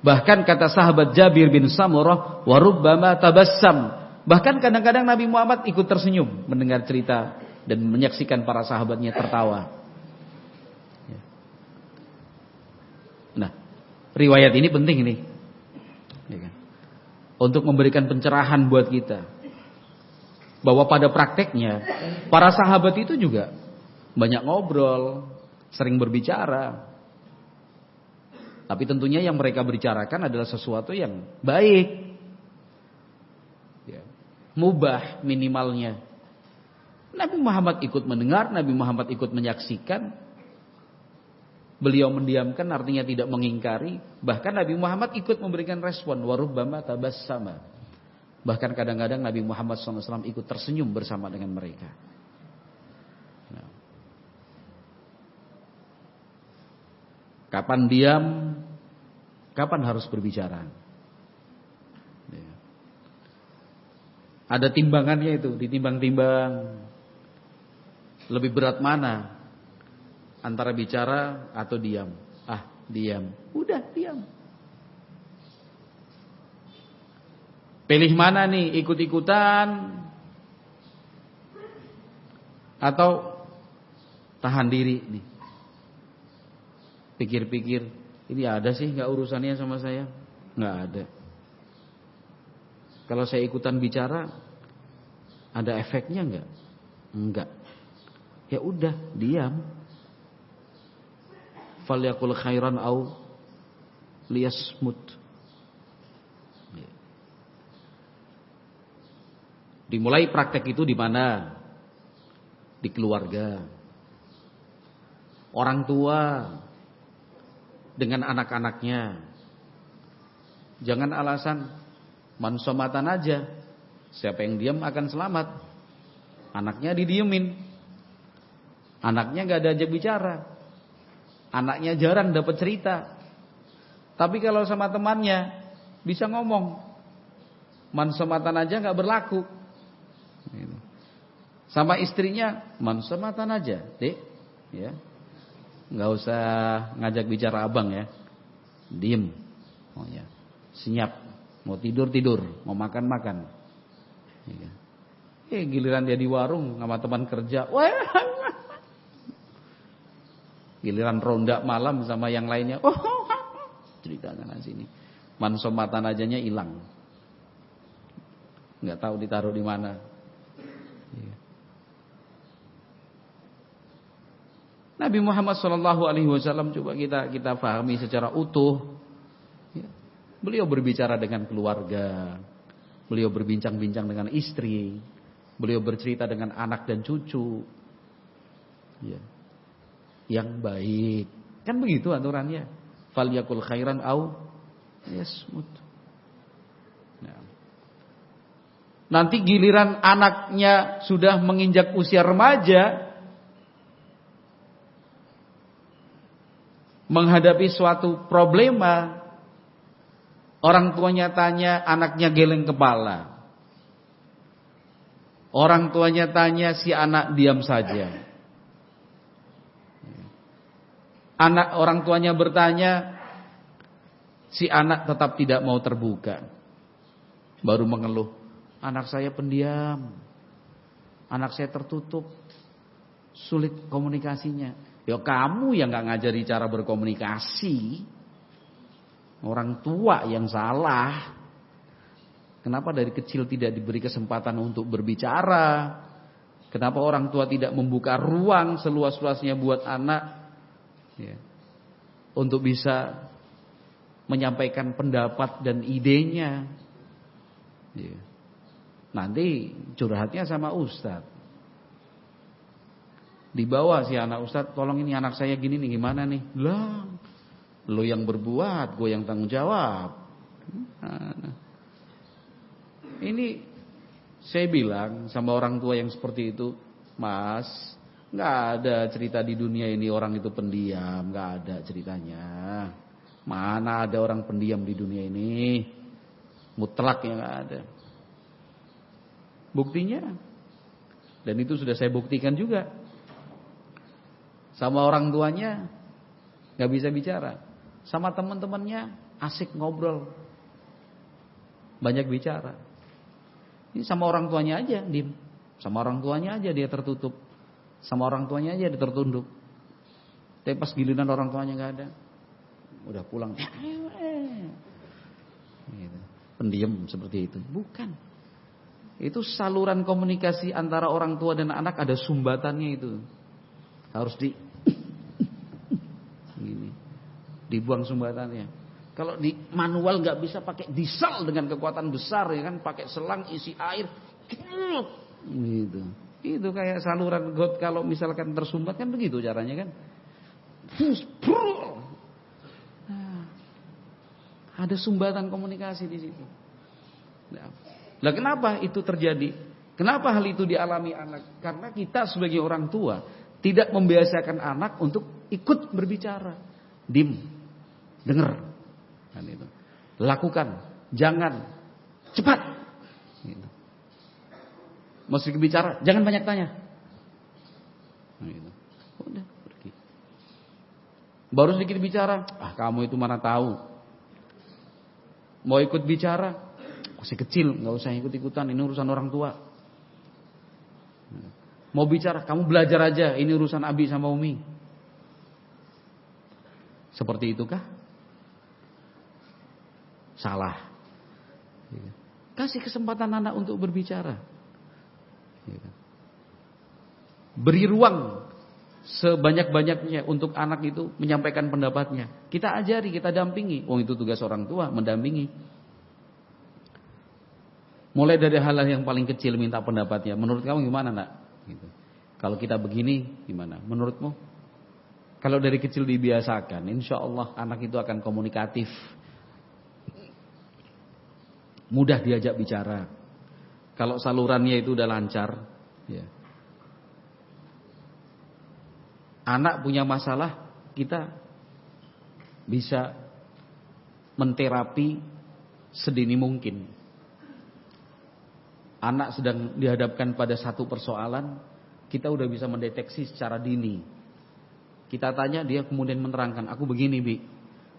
Bahkan kata sahabat Jabir bin Samurah, warubbama tabassam. Bahkan kadang-kadang Nabi Muhammad ikut tersenyum mendengar cerita dan menyaksikan para sahabatnya tertawa. Nah, riwayat ini penting nih, ya kan? Untuk memberikan pencerahan buat kita bahwa pada prakteknya para sahabat itu juga banyak ngobrol, sering berbicara. Tapi tentunya yang mereka bicarakan adalah sesuatu yang baik, ya, mubah minimalnya. Nabi Muhammad ikut mendengar, Nabi Muhammad ikut menyaksikan. Beliau mendiamkan artinya tidak mengingkari. Bahkan Nabi Muhammad ikut memberikan respon. Warubbama tabassama. Bahkan kadang-kadang Nabi Muhammad SAW ikut tersenyum bersama dengan mereka. Nah. Kapan diam, kapan harus berbicara. Ya. Ada timbangannya itu, ditimbang-timbang. Lebih berat mana? Antara bicara atau diam. Ah, diam. Udah, diam. Pilih mana nih, ikut-ikutan atau tahan diri nih. Pikir-pikir, ini ada sih gak urusannya sama saya? Gak ada. Kalau saya ikutan bicara, ada efeknya gak? Enggak. Ya udah, diam. Falyakul khairan au liyasmut. Dimulai praktek itu di mana? Di keluarga. Orang tua dengan anak-anaknya. Jangan alasan mansomatan aja. Siapa yang diam akan selamat. Anaknya didiemin. Anaknya gak ada ajak bicara. Anaknya jarang dapat cerita. Tapi kalau sama temannya bisa ngomong. Mansomatan aja gak berlaku. Sama istrinya mansomatan aja, Dek, ya. Nggak usah ngajak bicara abang ya. Diem. Oh ya. Senyap. Mau tidur, mau makan. Ya. Giliran dia di warung sama teman kerja. Wah. Giliran ronda malam sama yang lainnya. Oh. Cerita sana sini. Mansomatan ajanya hilang. Nggak tahu ditaruh di mana. Nabi Muhammad SAW coba kita pahami secara utuh. Beliau berbicara dengan keluarga, beliau berbincang-bincang dengan istri, beliau bercerita dengan anak dan cucu, yang baik. Kan begitu aturannya. Falyakul khairan au yasmut. Nanti giliran anaknya sudah menginjak usia remaja, menghadapi suatu problema, orang tuanya tanya, anaknya geleng kepala. Orang tuanya tanya, si anak diam saja. Orang tuanya bertanya, si anak tetap tidak mau terbuka. Baru mengeluh, anak saya pendiam, anak saya tertutup, sulit komunikasinya. Ya kamu yang gak ngajari cara berkomunikasi. Orang tua yang salah. Kenapa dari kecil tidak diberi kesempatan untuk berbicara? Kenapa orang tua tidak membuka ruang seluas-luasnya buat anak, ya, untuk bisa menyampaikan pendapat dan idenya, ya. Nanti curhatnya sama ustadz. Dibawa si anak, ustadz tolong ini anak saya gini nih, gimana nih? Lah, lo yang berbuat, gue yang tanggung jawab. Nah, ini saya bilang sama orang tua yang seperti itu, Mas, gak ada cerita di dunia ini orang itu pendiam, gak ada ceritanya. Mana ada orang pendiam di dunia ini? Mutlak yang gak ada. Buktinya, dan itu sudah saya buktikan juga. Sama orang tuanya gak bisa bicara. Sama teman-temannya asik ngobrol, banyak bicara. Ini sama orang tuanya aja diem. Sama orang tuanya aja dia tertutup. Sama orang tuanya aja dia tertunduk. Tapi pas giliran orang tuanya nggak ada, udah pulang. Gitu. Pendiam seperti itu. Bukan. Itu saluran komunikasi antara orang tua dan anak ada sumbatannya itu. Harus gini. Dibuang sumbatannya. Kalau di manual nggak bisa pakai diesel dengan kekuatan besar ya kan, pakai selang isi air. Gitu. Itu kayak saluran got kalau misalkan tersumbat kan begitu caranya kan. Nah, ada sumbatan komunikasi di situ. Nah, kenapa itu terjadi? Kenapa hal itu dialami anak? Karena kita sebagai orang tua tidak membiasakan anak untuk ikut berbicara. Dim, dengar, kan itu. Lakukan, jangan, cepat. Gitu. Mesti bicara, jangan banyak tanya. Gitu. Udah pergi. Baru sedikit bicara, kamu itu mana tahu. Mau ikut bicara, masih kecil, nggak usah ikut-ikutan. Ini urusan orang tua. Mau bicara, kamu belajar aja. Ini urusan Abi sama Umi. Seperti itukah? Salah. Kasih kesempatan anak untuk berbicara. Beri ruang sebanyak-banyaknya untuk anak itu menyampaikan pendapatnya. Kita ajari, kita dampingi. Itu tugas orang tua, mendampingi. Mulai dari hal-hal yang paling kecil minta pendapatnya. Menurut kamu gimana nak? Gitu. Kalau kita begini gimana? Menurutmu? Kalau dari kecil dibiasakan, insya Allah anak itu akan komunikatif. Mudah diajak bicara. Kalau salurannya itu udah lancar, ya. Anak punya masalah, kita bisa menterapi sedini mungkin. Anak sedang dihadapkan pada satu persoalan, kita udah bisa mendeteksi secara dini. Kita tanya, dia kemudian menerangkan, aku begini Bi.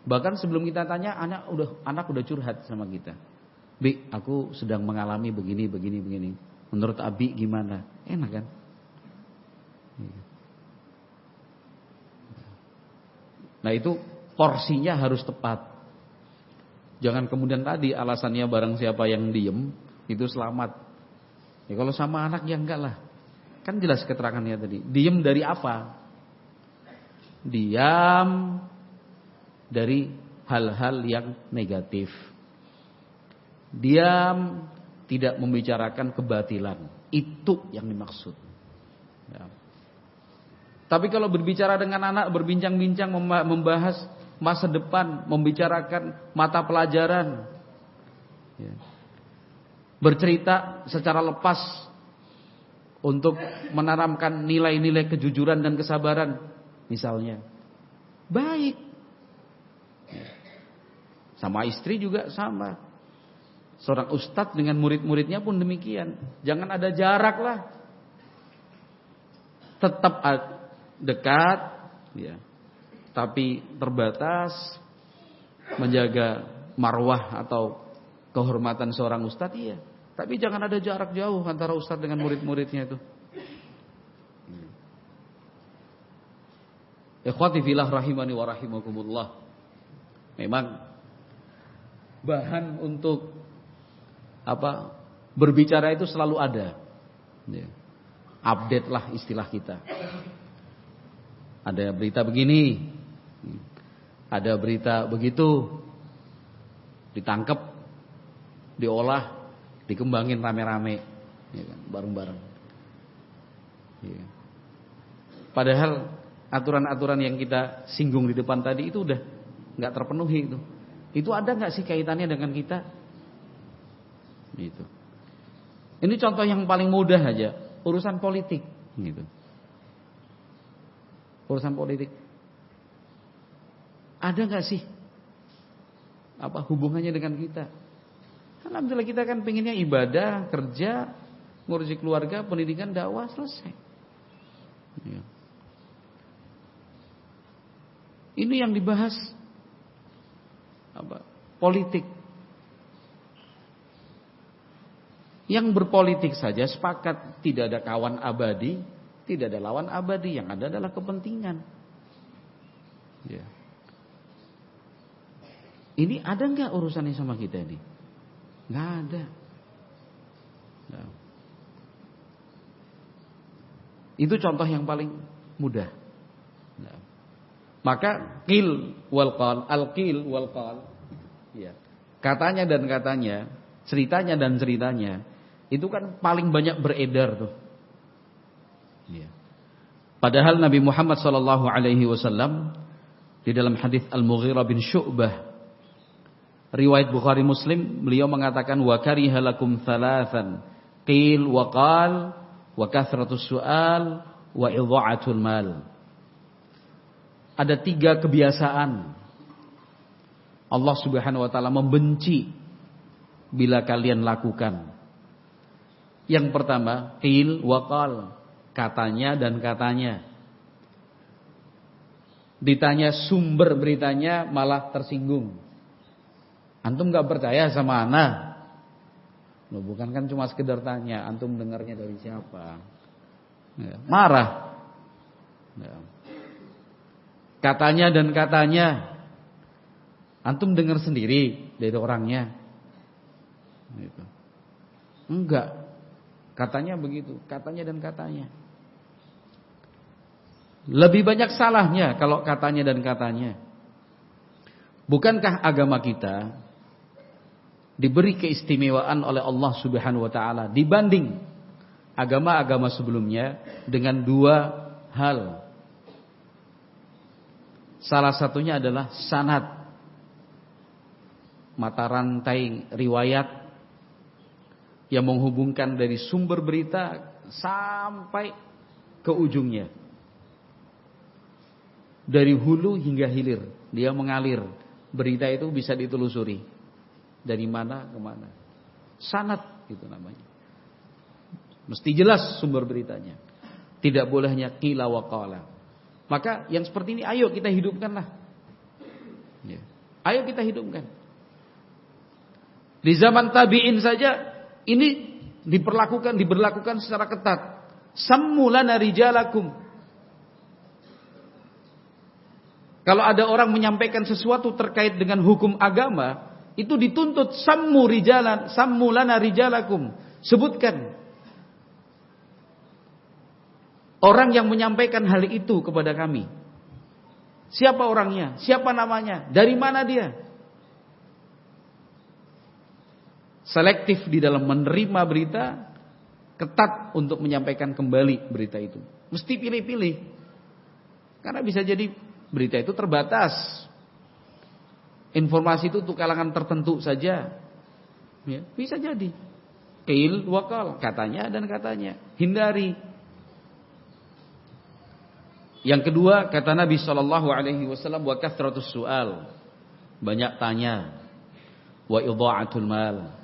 Bahkan sebelum kita tanya, anak udah curhat sama kita. Bi, aku sedang mengalami begini. Menurut Abi gimana? Enak kan? Nah itu porsinya harus tepat. Jangan kemudian tadi alasannya barang siapa yang diem itu selamat. Ya kalau sama anak ya enggak lah. Kan jelas keterangannya tadi. Diem dari apa? Diam dari hal-hal yang negatif. Diam tidak membicarakan kebatilan. Itu yang dimaksud. Ya. Tapi kalau berbicara dengan anak, berbincang-bincang, membahas masa depan, membicarakan mata pelajaran, ya. Bercerita secara lepas untuk menanamkan nilai-nilai kejujuran dan kesabaran, misalnya, baik. Sama istri juga sama. Seorang ustadz dengan murid-muridnya pun demikian. Jangan ada jarak lah. Tetap dekat, ya, tapi terbatas, menjaga marwah atau kehormatan seorang ustadz, iya. Tapi jangan ada jarak jauh antara ustadz dengan murid-muridnya itu. Ikhwati fillah rahimani wa rahimakumullah. Memang bahan untuk berbicara itu selalu ada. Ya. Update lah istilah kita. Ada berita begini, ada berita begitu, ditangkap, diolah, dikembangin rame-rame, ya kan, bareng-bareng. Ya. Padahal aturan-aturan yang kita singgung di depan tadi itu udah nggak terpenuhi itu. Itu ada nggak sih kaitannya dengan kita? Gitu. Ini contoh yang paling mudah aja, urusan politik, gitu. Urusan politik. Ada nggak sih hubungannya dengan kita? Alhamdulillah kita kan pengennya ibadah, kerja, ngurusi keluarga, pendidikan, dakwah, selesai. Ya. Ini yang dibahas politik. Yang berpolitik saja sepakat tidak ada kawan abadi, tidak ada lawan abadi, yang ada adalah kepentingan. Ya. Ini ada nggak urusannya sama kita ini? Nggak ada. Nah. Itu contoh yang paling mudah. Nah. Maka qil wal qal, al-qil wal qal. Ya. Katanya dan katanya, ceritanya dan ceritanya, itu kan paling banyak beredar tuh. Ya. Padahal Nabi Muhammad sallallahu alaihi wasallam di dalam hadis Al-Mughirah bin Syu'bah, riwayat Bukhari Muslim, beliau mengatakan wa kariha lakum thalathan qil wa qal wa kathratus su'al wa idha'atul mal. Ada 3 kebiasaan Allah Subhanahu wa taala membenci bila kalian lakukan. Yang pertama, qil wa qal, katanya dan katanya. Ditanya sumber beritanya malah tersinggung. Antum gak percaya sama ana? Loh, bukan kan cuma sekedar tanya, antum dengarnya dari siapa? Ya, marah. Ya. Katanya dan katanya, antum dengar sendiri dari orangnya. Gitu. Enggak. Katanya begitu, katanya dan katanya. Lebih banyak salahnya kalau katanya dan katanya. Bukankah agama kita diberi keistimewaan oleh Allah Subhanahu wa taala dibanding agama-agama sebelumnya dengan 2 hal. Salah satunya adalah sanad, mata rantai riwayat yang menghubungkan dari sumber berita sampai ke ujungnya. Dari hulu hingga hilir, dia mengalir. Berita itu bisa ditelusuri dari mana ke mana. Sanad itu namanya. Mesti jelas sumber beritanya. Tidak boleh hanya qila wa qala. Maka yang seperti ini ayo kita hidupkanlah. Ya. Ayo kita hidupkan. Di zaman tabi'in saja ini diberlakukan secara ketat. Sammu lana rijalakum. Kalau ada orang menyampaikan sesuatu terkait dengan hukum agama, itu dituntut sammu lana rijalakum. Sebutkan orang yang menyampaikan hal itu kepada kami. Siapa orangnya? Siapa namanya? Dari mana dia? Selektif di dalam menerima berita, ketat untuk menyampaikan kembali berita itu. Mesti pilih-pilih. Karena bisa jadi berita itu terbatas. Informasi itu untuk kalangan tertentu saja. Ya, bisa jadi. Qil wa qal, katanya dan katanya. Hindari. Yang kedua, kata Nabi sallallahu alaihi wasallam, wa kathratus su'al. Banyak tanya. Wa idha'atul mal.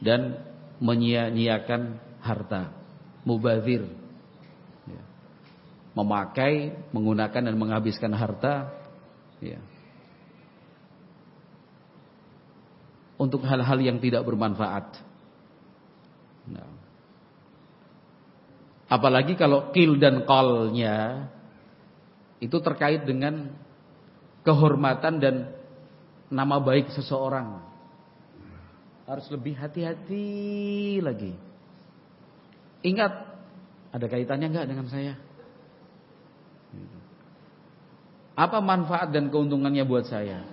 Dan menyia-nyiakan harta, mubazir, ya. Memakai, menggunakan dan menghabiskan harta, ya, untuk hal-hal yang tidak bermanfaat. Nah. Apalagi kalau qil dan qalnya itu terkait dengan kehormatan dan nama baik seseorang. Harus lebih hati-hati lagi. Ingat, ada kaitannya enggak dengan saya? Apa manfaat dan keuntungannya buat saya?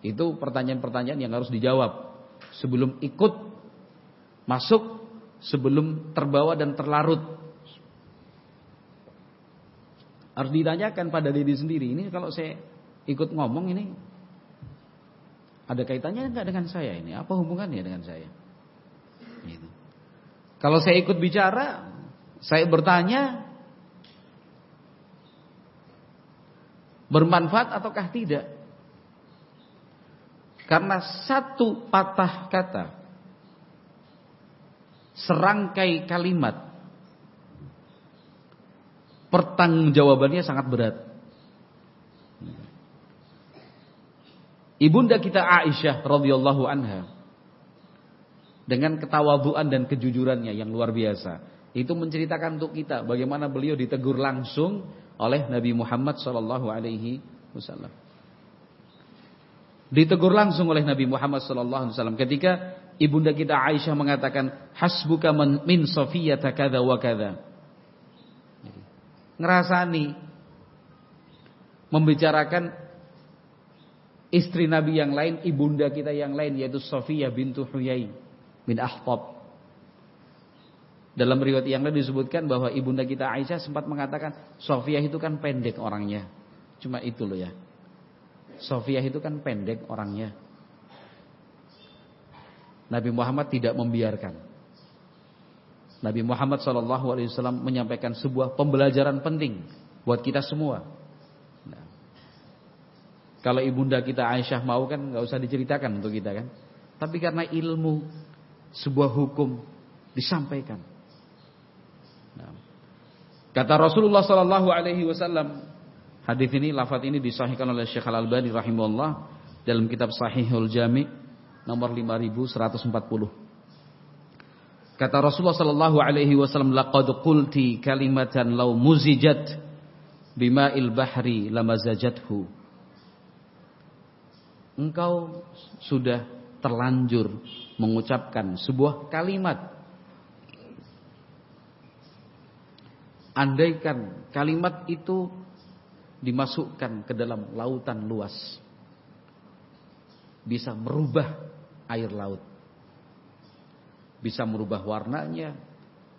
Itu pertanyaan-pertanyaan yang harus dijawab sebelum ikut masuk, sebelum terbawa dan terlarut. Harus ditanyakan pada diri sendiri. Ini kalau saya ikut ngomong ini, ada kaitannya enggak dengan saya ini? Apa hubungannya dengan saya? Gitu. Kalau saya ikut bicara, saya bertanya, bermanfaat ataukah tidak? Karena satu patah kata, serangkai kalimat, pertanggungjawabannya sangat berat. Ibunda kita Aisyah radhiyallahu anha dengan ketawaduan dan kejujurannya yang luar biasa. Itu menceritakan untuk kita bagaimana beliau ditegur langsung oleh Nabi Muhammad SAW. Ditegur langsung oleh Nabi Muhammad SAW ketika ibunda kita Aisyah mengatakan, hasbuka min Safiyata kadza wa kadza. Ngerasani membicarakan istri Nabi yang lain, ibunda kita yang lain, yaitu Safiyah bintu Huyai bin Akhtab. Dalam riwayat yang lain disebutkan bahwa ibunda kita Aisyah sempat mengatakan, Safiyah itu kan pendek orangnya. Cuma itu loh ya. Safiyah itu kan pendek orangnya. Nabi Muhammad tidak membiarkan. Nabi Muhammad SAW menyampaikan sebuah pembelajaran penting buat kita semua. Nah, kalau ibunda kita Aisyah mau kan nggak usah diceritakan untuk kita kan. Tapi karena ilmu sebuah hukum disampaikan. Nah, kata Rasulullah SAW, hadis ini, lafaz ini disahihkan oleh Syekh Al-Albani rahimahullah dalam kitab Sahihul Jami' nomor 5140. Kata Rasulullah sallallahu alaihi wasallam, laqad qulti kalimatan law muzijat bima'il bahri lamazajathu. Engkau sudah terlanjur mengucapkan sebuah kalimat. Andaikan kalimat itu dimasukkan ke dalam lautan luas, bisa merubah air laut, bisa merubah warnanya,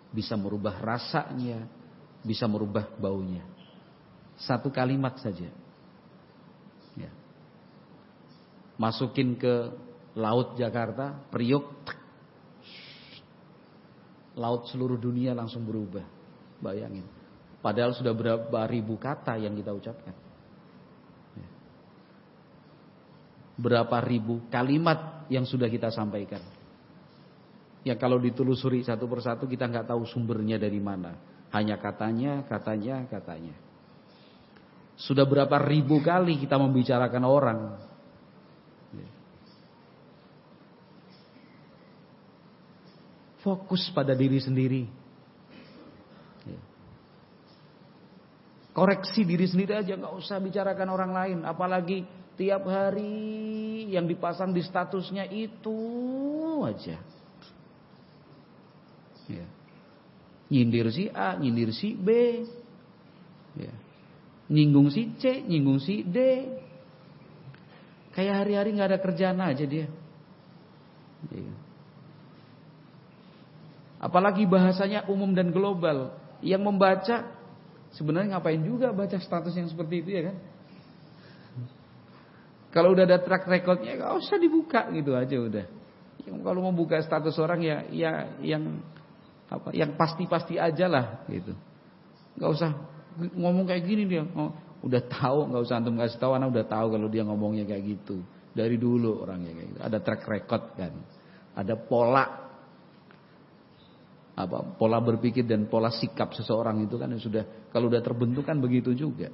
bisa merubah rasanya, bisa merubah baunya. Satu kalimat saja ya. Masukin ke laut Jakarta, Priok, laut seluruh dunia langsung berubah. Bayangin, padahal sudah berapa ribu kata yang kita ucapkan. Berapa ribu kalimat yang sudah kita sampaikan. Ya kalau ditelusuri satu persatu kita nggak tahu sumbernya dari mana. Hanya katanya. Sudah berapa ribu kali kita membicarakan orang. Fokus pada diri sendiri. Koreksi diri sendiri aja, nggak usah bicarakan orang lain. Apalagi tiap hari yang dipasang di statusnya itu aja. Ya. Nyindir si A, nyindir si B, ya. Nyinggung si C, nyinggung si D. Kayak hari-hari nggak ada kerjaan aja dia. Ya. Apalagi bahasanya umum dan global. Yang membaca sebenarnya ngapain juga baca status yang seperti itu ya kan? Kalau udah ada track recordnya gak usah dibuka gitu aja udah. Kalau mau buka status orang ya yang pasti-pasti aja lah gitu. Gak usah ngomong kayak gini dia. Oh, udah tahu, gak usah antum kasih tahu, anak udah tahu kalau dia ngomongnya kayak gitu. Dari dulu orangnya kayak gitu. Ada track record kan. Ada pola berpikir dan pola sikap seseorang itu kan sudah, kalau udah terbentuk kan begitu juga.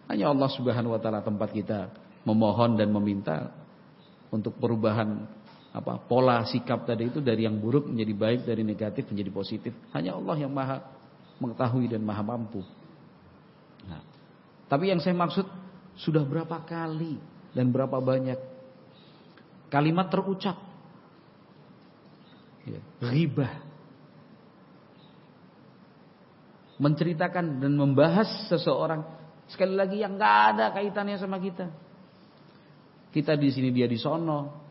Hanya Allah Subhanahu wa taala tempat kita memohon dan meminta untuk perubahan pola sikap tadi itu dari yang buruk menjadi baik, dari negatif menjadi positif. Hanya Allah yang Maha mengetahui dan Maha mampu. Nah, tapi yang saya maksud sudah berapa kali dan berapa banyak kalimat terucap. Ghibah, menceritakan dan membahas seseorang, sekali lagi yang nggak ada kaitannya sama kita. Kita di sini, dia di sono.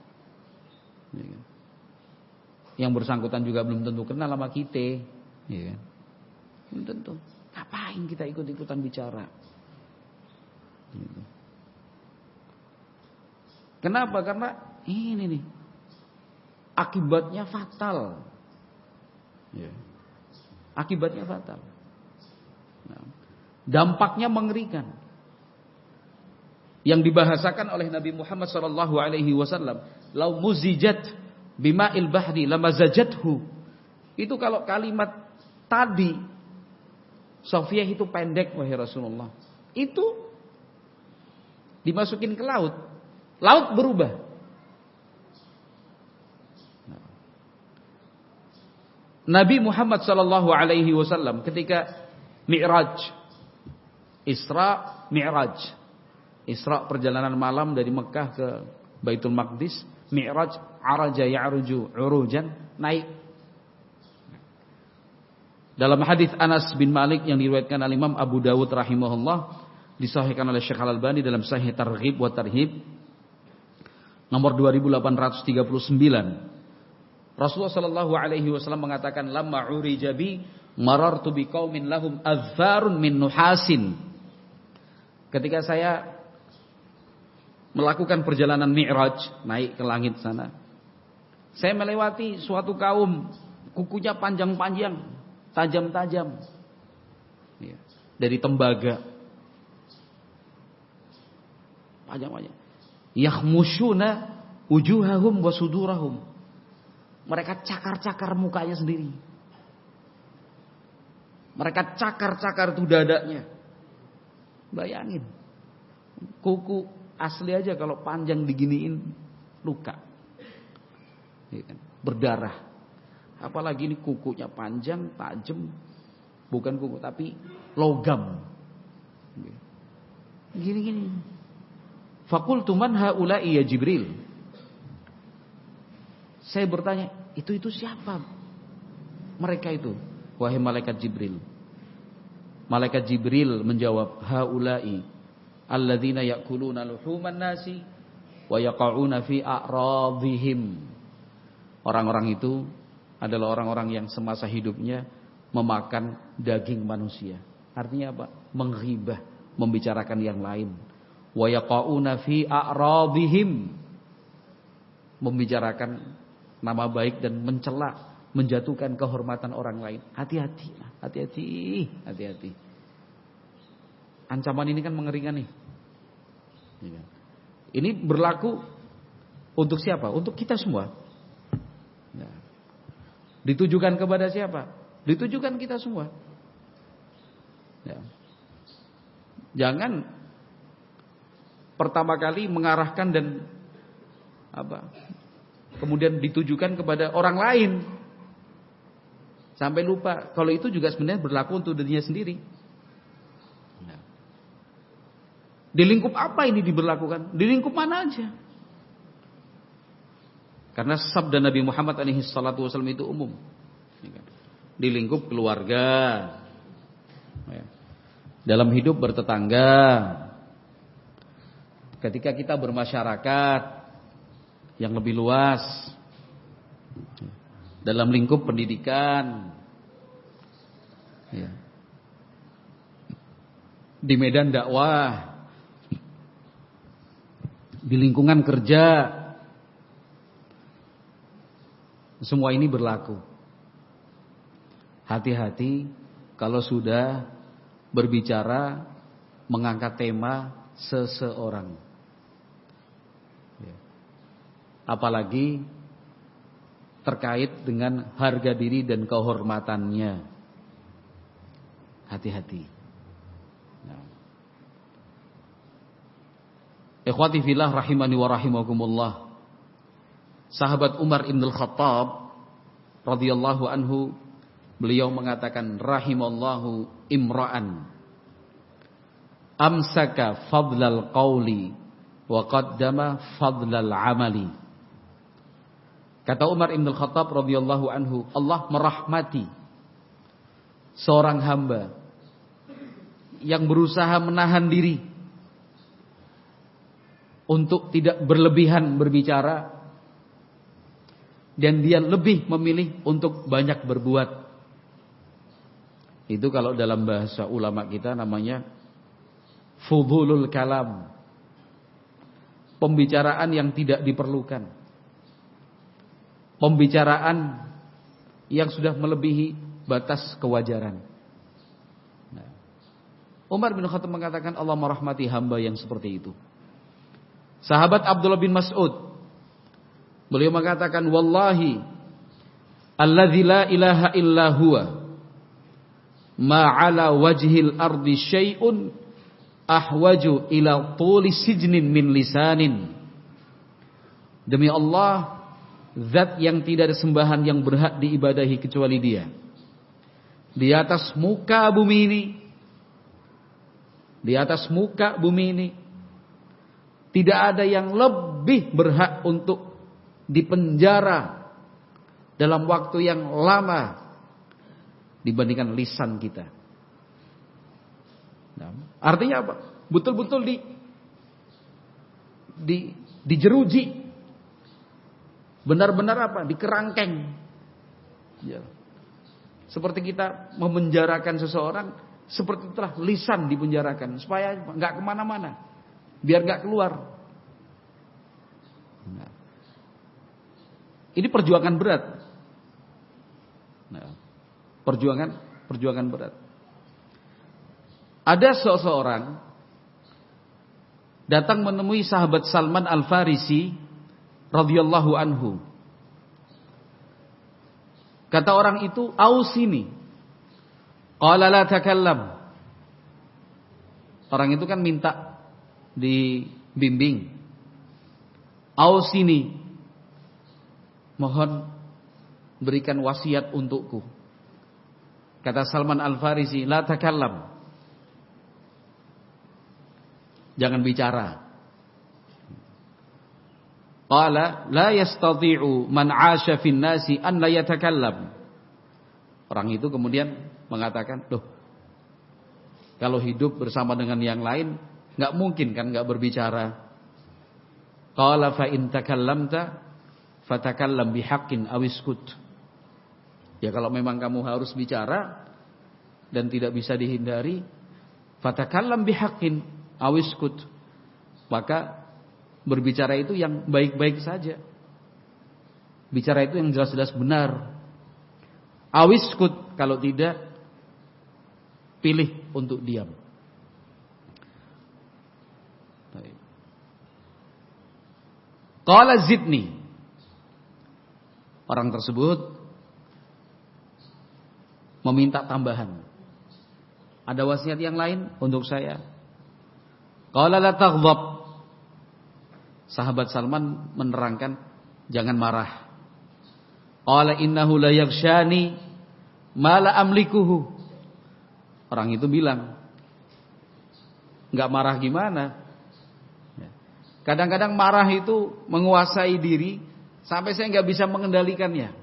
Yang bersangkutan juga belum tentu kenal sama kita, belum tentu. Ngapain kita ikut-ikutan bicara? Kenapa? Karena ini nih. Akibatnya fatal. Akibatnya fatal. Dampaknya mengerikan. Yang dibahasakan oleh Nabi Muhammad SAW, lau muzijat bima'il bahri lamazajathu. Itu kalau kalimat tadi, Safiyah itu pendek wahai Rasulullah, itu dimasukin ke laut, laut berubah. Nabi Muhammad sallallahu alaihi wasallam ketika Mi'raj, Isra Mi'raj. Isra perjalanan malam dari Mekah ke Baitul Maqdis, Mi'raj araja ya'ruju urujan, naik. Dalam hadis Anas bin Malik yang diriwayatkan oleh Imam Abu Dawud rahimahullah, disahihkan oleh Syekh Al-Albani dalam Sahih Targhib wa Tarhib nomor 2839. Rasulullah sallallahu alaihi wasallam mengatakan, lamma urija bi marartu biqaumin lahum azfarun min nuhasin. Ketika saya melakukan perjalanan Mi'raj, naik ke langit sana, saya melewati suatu kaum kukunya panjang-panjang, tajam-tajam, ya, dari tembaga, panjang-panjang. Yakhmushuna wujuhahum wa sudurahum. Mereka cakar-cakar mukanya sendiri. Mereka cakar-cakar itu dadanya. Bayangin, kuku asli aja kalau panjang diginiin luka, berdarah. Apalagi ini kukunya panjang, tajam, bukan kuku tapi logam. Gini-gini. Faqultu man haula'i ya Jibril. Saya bertanya, itu siapa mereka itu, wahai malaikat Jibril? Malaikat Jibril menjawab, haula'i alladzina ya'kuluna luhuman nasi wa yaqa'una fi a'radhihim. Orang-orang itu adalah orang-orang yang semasa hidupnya memakan daging manusia. Artinya apa? Menghibah, membicarakan yang lain. Wa yaqa'una fi a'radhihim, membicarakan nama baik dan mencela, menjatuhkan kehormatan orang lain. Hati-hati, hati-hati, hati-hati. Ancaman ini kan mengerikan nih. Ini berlaku untuk siapa? Untuk kita semua. Ditujukan kepada siapa? Ditujukan kita semua. Jangan pertama kali mengarahkan dan kemudian ditujukan kepada orang lain, sampai lupa kalau itu juga sebenarnya berlaku untuk dirinya sendiri. Di lingkup apa ini diberlakukan? Di lingkup mana aja? Karena sabda Nabi Muhammad alaihi salatu wasallam itu umum. Di lingkup keluarga, dalam hidup bertetangga, ketika kita bermasyarakat yang lebih luas, dalam lingkup pendidikan, di medan dakwah, di lingkungan kerja, semua ini berlaku. Hati-hati kalau sudah berbicara mengangkat tema seseorang, apalagi terkait dengan harga diri dan kehormatannya. Hati-hati. Ikhwati fillah rahimani wa rahimakumullah. Sahabat Umar Ibn Al-Khattab radhiyallahu anhu, beliau mengatakan, rahimallahu imra'an amsaka fadlal qawli wa qaddama fadlal amali. Kata Umar Ibn Al-Khattab radhiyallahu anhu, Allah merahmati seorang hamba yang berusaha menahan diri untuk tidak berlebihan berbicara, dan dia lebih memilih untuk banyak berbuat. Itu kalau dalam bahasa ulama kita namanya fudhulul kalam, pembicaraan yang tidak diperlukan, pembicaraan yang sudah melebihi batas kewajaran. Umar bin Khattab mengatakan Allah merahmati hamba yang seperti itu. Sahabat Abdullah bin Mas'ud, beliau mengatakan, wallahi alladzi la ilaha illa huwa ma ala wajhil ardi syai'un ahwaju ila tuli sijnin min lisanin. Demi Allah zat yang tidak ada sembahan yang berhak diibadahi kecuali Dia. Di atas muka bumi ini, di atas muka bumi ini tidak ada yang lebih berhak untuk dipenjara dalam waktu yang lama dibandingkan lisan kita. Nah, artinya apa? Betul-betul dijeruji. Benar-benar apa? Dikerangkeng. Ya. Seperti kita memenjarakan seseorang, seperti itulah lisan dipenjarakan supaya nggak kemana-mana, biar nggak keluar. Nah, ini perjuangan berat. Nah, perjuangan berat. Ada seseorang datang menemui sahabat Salman Al-Farisi radhiyallahu anhu. Kata orang itu, "Ausini." Qala la takallam. Orang itu kan minta dibimbing. "Ausini." Mohon berikan wasiat untukku. Kata Salman Al-Farisi, "La takallam." Jangan bicara. Qala la yastati'u man 'asha fin nasi an la yatakallam. Orang itu kemudian mengatakan, "Loh, kalau hidup bersama dengan yang lain enggak mungkin kan enggak berbicara." Qala fa in takallamta fatakallam bihaqqin aw iskut. Ya kalau memang kamu harus bicara dan tidak bisa dihindari, fatakallam bihaqqin aw iskut. Maka berbicara itu yang baik-baik saja. Bicara itu yang jelas-jelas benar. Awiskut, kalau tidak pilih untuk diam. Qala zidni. Orang tersebut meminta tambahan. Ada wasiat yang lain untuk saya? Qala la taghdab. Sahabat Salman menerangkan, jangan marah. Qala innahu la yaghshani ma la amlikuhu. Orang itu bilang, enggak marah gimana? Kadang-kadang marah itu menguasai diri sampai saya enggak bisa mengendalikannya.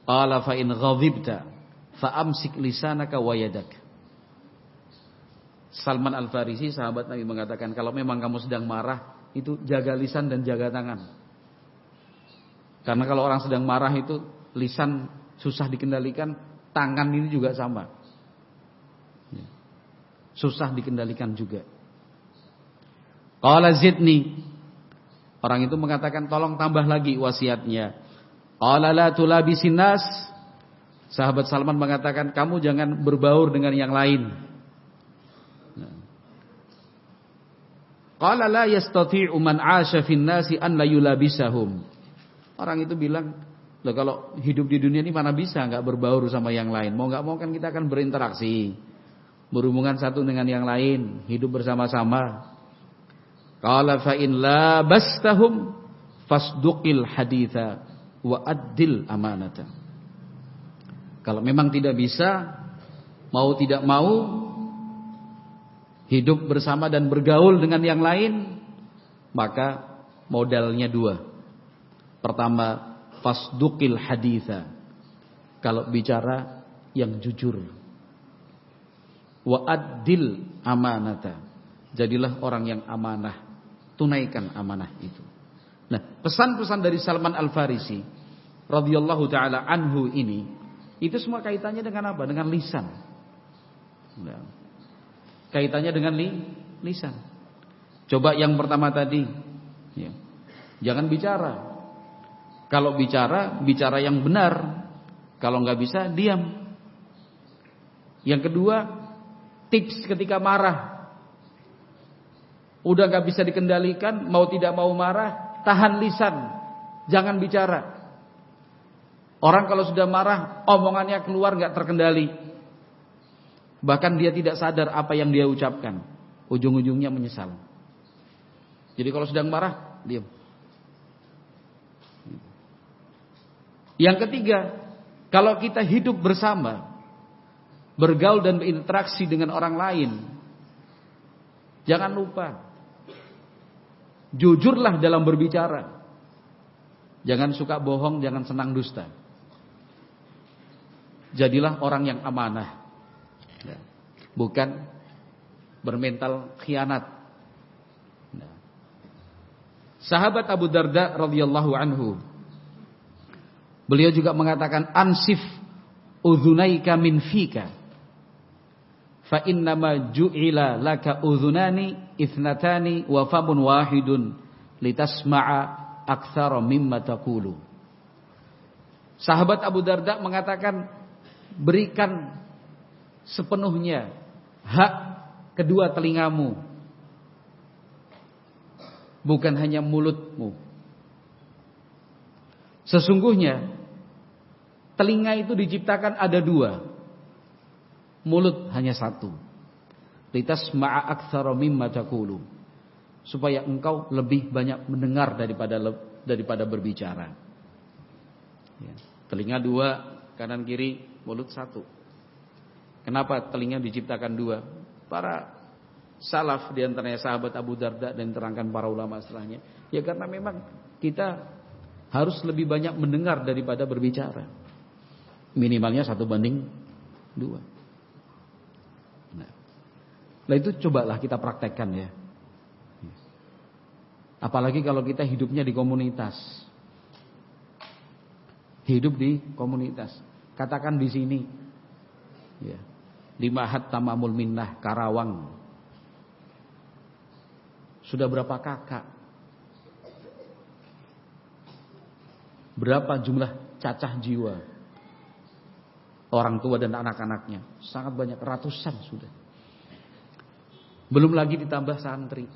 Qala fa in ghadibta fa amsik lisanaka wa yadak. Salman Al-Farisi sahabat Nabi mengatakan, kalau memang kamu sedang marah, itu jaga lisan dan jaga tangan. Karena kalau orang sedang marah itu lisan susah dikendalikan, tangan ini juga sama. Susah dikendalikan juga. Qala zidni. Orang itu mengatakan, tolong tambah lagi wasiatnya. Qala la tulabisin nas. Sahabat Salman mengatakan, kamu jangan berbaur dengan yang lain. Qala la yastati'u man 'asha fin nasi an la yulabisahum. Orang itu bilang, "Loh, kalau hidup di dunia ini mana bisa enggak berbaur sama yang lain? Mau enggak mau kan kita akan berinteraksi, berhubungan satu dengan yang lain, hidup bersama-sama." Qala fa in labastahum fasduqil haditha wa addil amanata. Kalau memang tidak bisa, mau tidak mau hidup bersama dan bergaul dengan yang lain, maka modalnya dua. Pertama, fasduqil haditha. Kalau bicara yang jujur. Wa addil amanata. Jadilah orang yang amanah. Tunaikan amanah itu. Nah, pesan-pesan dari Salman Al-Farisi radhiyallahu taala anhu ini, itu semua kaitannya dengan apa? Dengan lisan. Nah, kaitannya dengan lisan. Coba yang pertama tadi, ya. Jangan bicara. Kalau bicara, bicara yang benar. Kalau nggak bisa, diam. Yang kedua, tips ketika marah. Udah nggak bisa dikendalikan, mau tidak mau marah, tahan lisan, jangan bicara. Orang kalau sudah marah, omongannya keluar nggak terkendali. Bahkan dia tidak sadar apa yang dia ucapkan. Ujung-ujungnya menyesal. Jadi kalau sedang marah, diam. Yang ketiga, kalau kita hidup bersama, bergaul dan berinteraksi dengan orang lain, jangan lupa, jujurlah dalam berbicara. Jangan suka bohong, jangan senang dusta. Jadilah orang yang amanah, bukan bermental khianat. Sahabat Abu Darda radhiyallahu anhu, beliau juga mengatakan, ansif udhunaika min fika, fa innama ju'ila laka udhunani ithnatani wa famun wahidun litasma'a aktsara mimma taqulu. Sahabat Abu Darda mengatakan, berikan sepenuhnya hak kedua telingamu, bukan hanya mulutmu. Sesungguhnya telinga itu diciptakan ada dua, mulut hanya satu. Litasma'a aktsara mimma taqulu, supaya engkau lebih banyak mendengar daripada berbicara. Ya. Telinga dua, kanan kiri, mulut satu. Kenapa telinga diciptakan dua? Para salaf, diantaranya sahabat Abu Darda dan diterangkan para ulama setelahnya, ya karena memang kita harus lebih banyak mendengar daripada berbicara. Minimalnya 1:2. Nah itu cobalah kita praktekkan ya. Apalagi kalau kita hidupnya di komunitas. Hidup di komunitas. Katakan di sini, ya, di Ma'had Tamamul Minnah Karawang, sudah berapa kakak? Berapa jumlah cacah jiwa? Orang tua dan anak-anaknya sangat banyak, ratusan sudah. Belum lagi ditambah santri.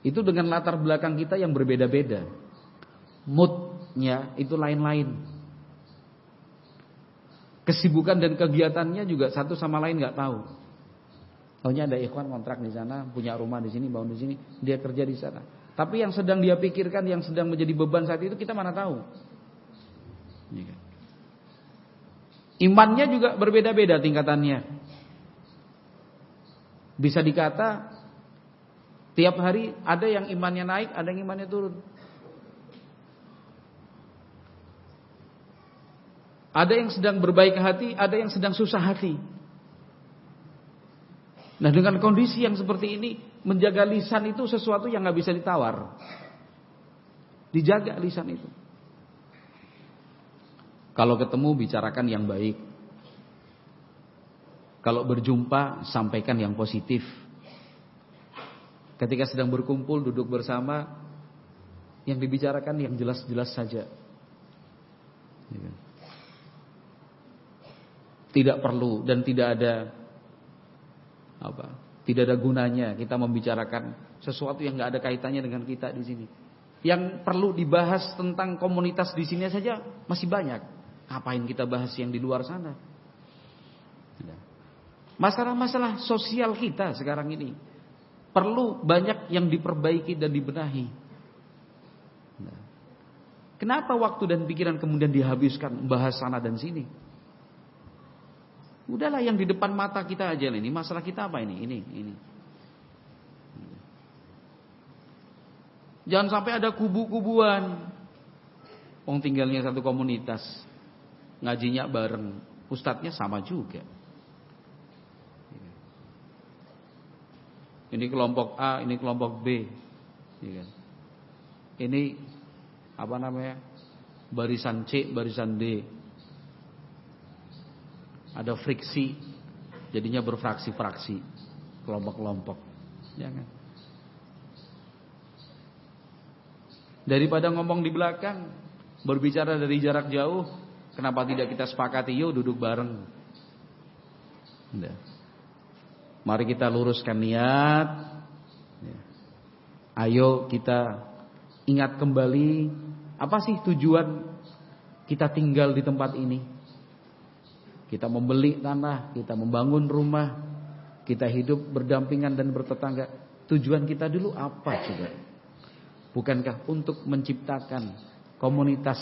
Itu dengan latar belakang kita yang berbeda-beda. Moodnya itu lain-lain. Kesibukan dan kegiatannya juga satu sama lain nggak tahu. Taunya ada ikhwan kontrak di sana, punya rumah di sini, bangun di sini, dia kerja di sana. Tapi yang sedang dia pikirkan, yang sedang menjadi beban saat itu kita mana tahu. Imannya juga berbeda-beda tingkatannya. Bisa dikata tiap hari ada yang imannya naik, ada yang imannya turun. Ada yang sedang berbaik hati, ada yang sedang susah hati. Nah dengan kondisi yang seperti ini, menjaga lisan itu sesuatu yang gak bisa ditawar. Dijaga lisan itu. Kalau ketemu bicarakan yang baik. Kalau berjumpa sampaikan yang positif. Ketika sedang berkumpul duduk bersama, yang dibicarakan yang jelas-jelas saja. Tidak perlu dan tidak ada gunanya kita membicarakan sesuatu yang nggak ada kaitannya dengan kita di sini. Yang perlu dibahas tentang komunitas di sini saja masih banyak. Ngapain kita bahas yang di luar sana? Masalah-masalah sosial kita sekarang ini perlu banyak yang diperbaiki dan dibenahi. Kenapa waktu dan pikiran kemudian dihabiskan membahas sana dan sini? Udahlah yang di depan mata kita aja ini. Masalah kita apa ini? Ini. Jangan sampai ada kubu-kubuan. Wong tinggalnya satu komunitas. Ngajinya bareng. Ustadznya sama juga. Ini kelompok A, ini kelompok B. Ini barisan C, barisan D. Ada friksi, jadinya berfraksi-fraksi, kelompok-kelompok. Jangan. Daripada ngomong di belakang, berbicara dari jarak jauh, kenapa tidak kita sepakati yuk duduk bareng. Udah. Mari kita luruskan niat. Ayo kita ingat kembali, apa sih tujuan kita tinggal di tempat ini? Kita membeli tanah, kita membangun rumah, kita hidup berdampingan dan bertetangga. Tujuan kita dulu apa coba? Bukankah untuk menciptakan komunitas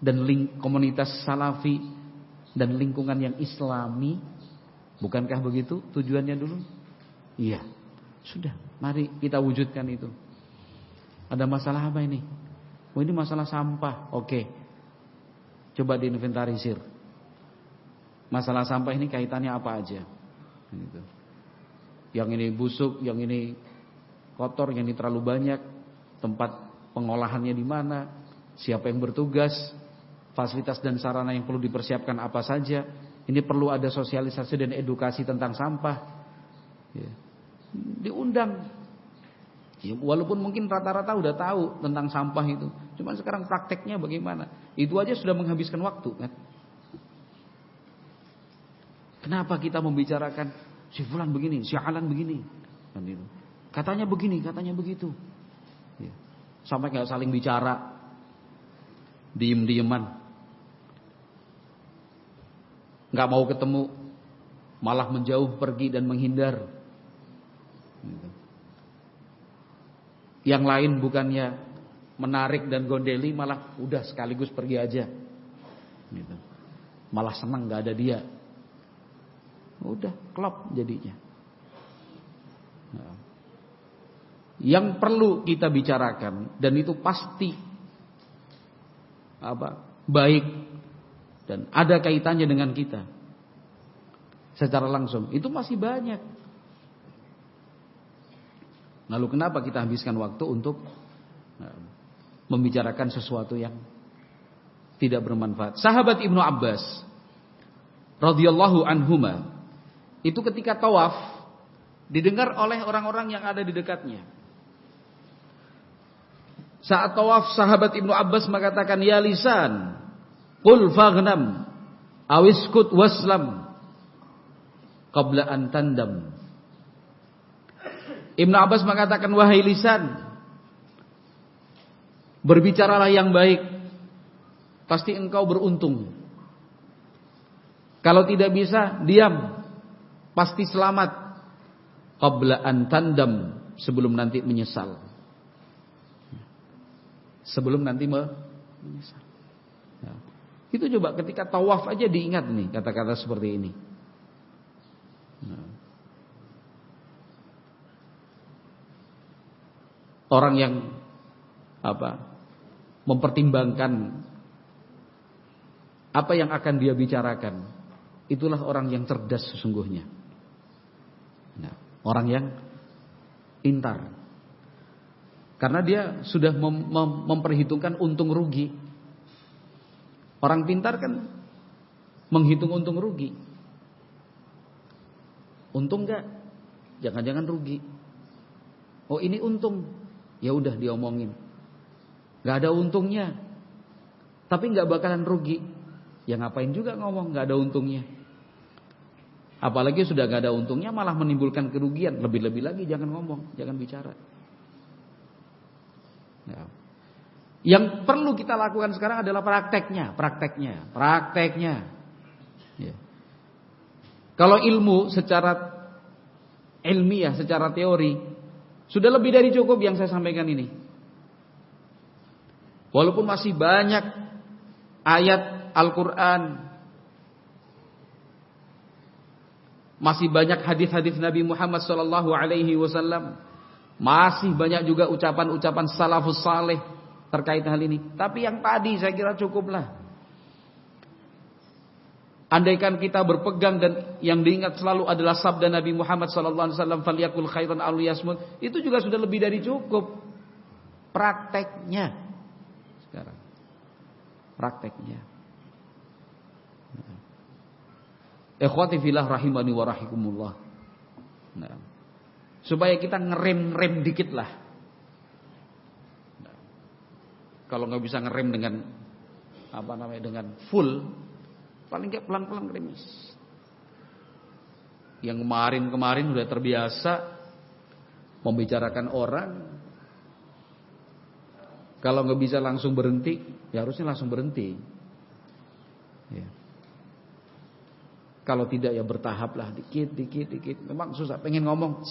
dan komunitas salafi dan lingkungan yang islami. Bukankah begitu tujuannya dulu? Iya. Sudah, mari kita wujudkan itu. Ada masalah apa ini? Oh, ini masalah sampah. Oke. Coba diinventarisir. Masalah sampah ini kaitannya apa aja? Gitu. Yang ini busuk, yang ini kotor, yang ini terlalu banyak. Tempat pengolahannya di mana? Siapa yang bertugas? Fasilitas dan sarana yang perlu dipersiapkan apa saja? Ini perlu ada sosialisasi dan edukasi tentang sampah. Ya. Diundang. Ya, walaupun mungkin rata-rata udah tahu tentang sampah itu, cuma sekarang prakteknya bagaimana? Itu aja sudah menghabiskan waktu kan? Kenapa kita membicarakan si fulan begini, si alan begini, kan itu. Katanya begini, katanya begitu. Ya. Sampai nggak saling bicara, diem-dieman, nggak mau ketemu, malah menjauh, pergi dan menghindar. Gitu. Yang lain bukannya menarik dan gondeli, malah udah sekaligus pergi aja. Gitu. Malah senang gak ada dia. Udah klop jadinya. Nah. Yang perlu kita bicarakan, dan itu pasti baik dan ada kaitannya dengan kita secara langsung, itu masih banyak. Lalu kenapa kita habiskan waktu untuk membicarakan sesuatu yang tidak bermanfaat? Sahabat Ibnu Abbas radhiyallahu anhuma itu ketika tawaf didengar oleh orang-orang yang ada di dekatnya. Saat tawaf sahabat Ibnu Abbas mengatakan, ya lisan, qul faghnam awiskut waslam qabla an tandam. Ibnu Abbas mengatakan, wahai lisan, berbicaralah yang baik, pasti engkau beruntung. Kalau tidak bisa, diam, pasti selamat. Qabla an tandam, sebelum nanti menyesal. Sebelum nanti menyesal. Ya. Itu coba ketika tawaf aja diingat nih kata-kata seperti ini. Nah. Orang yang mempertimbangkan apa yang akan dia bicarakan, itulah orang yang cerdas sesungguhnya. Nah, orang yang pintar, karena dia sudah memperhitungkan untung rugi. Orang pintar kan menghitung untung rugi. Untung enggak? Jangan-jangan rugi. Oh, ini untung. Ya udah diomongin. Gak ada untungnya, tapi gak bakalan rugi. Ya ngapain juga ngomong gak ada untungnya. Apalagi sudah gak ada untungnya malah menimbulkan kerugian. Lebih-lebih lagi jangan ngomong, jangan bicara. Ya. Yang perlu kita lakukan sekarang adalah prakteknya. Ya. Kalau ilmu secara ilmiah, secara teori sudah lebih dari cukup yang saya sampaikan ini. Walaupun masih banyak ayat Al-Quran, masih banyak hadis-hadis Nabi Muhammad SAW, masih banyak juga ucapan-ucapan salafus saleh terkait hal ini. Tapi yang tadi saya kira cukuplah. Andaikan kita berpegang dan yang diingat selalu adalah sabda Nabi Muhammad SAW, "Falyakul khairan aw liyasmut." Itu juga sudah lebih dari cukup. Prakteknya sekarang. Prakteknya. Ikhwati fillah rahimani wa rahikumullah. Nah, supaya kita ngerem dikit lah. Nah, kalau nggak bisa ngerem dengan dengan full, paling nggak pelan-pelan remis. Yang kemarin udah terbiasa membicarakan orang, kalau nggak bisa langsung berhenti, ya harusnya langsung berhenti. Ya. Kalau tidak ya bertahap lah, dikit. Memang susah, pengen ngomong.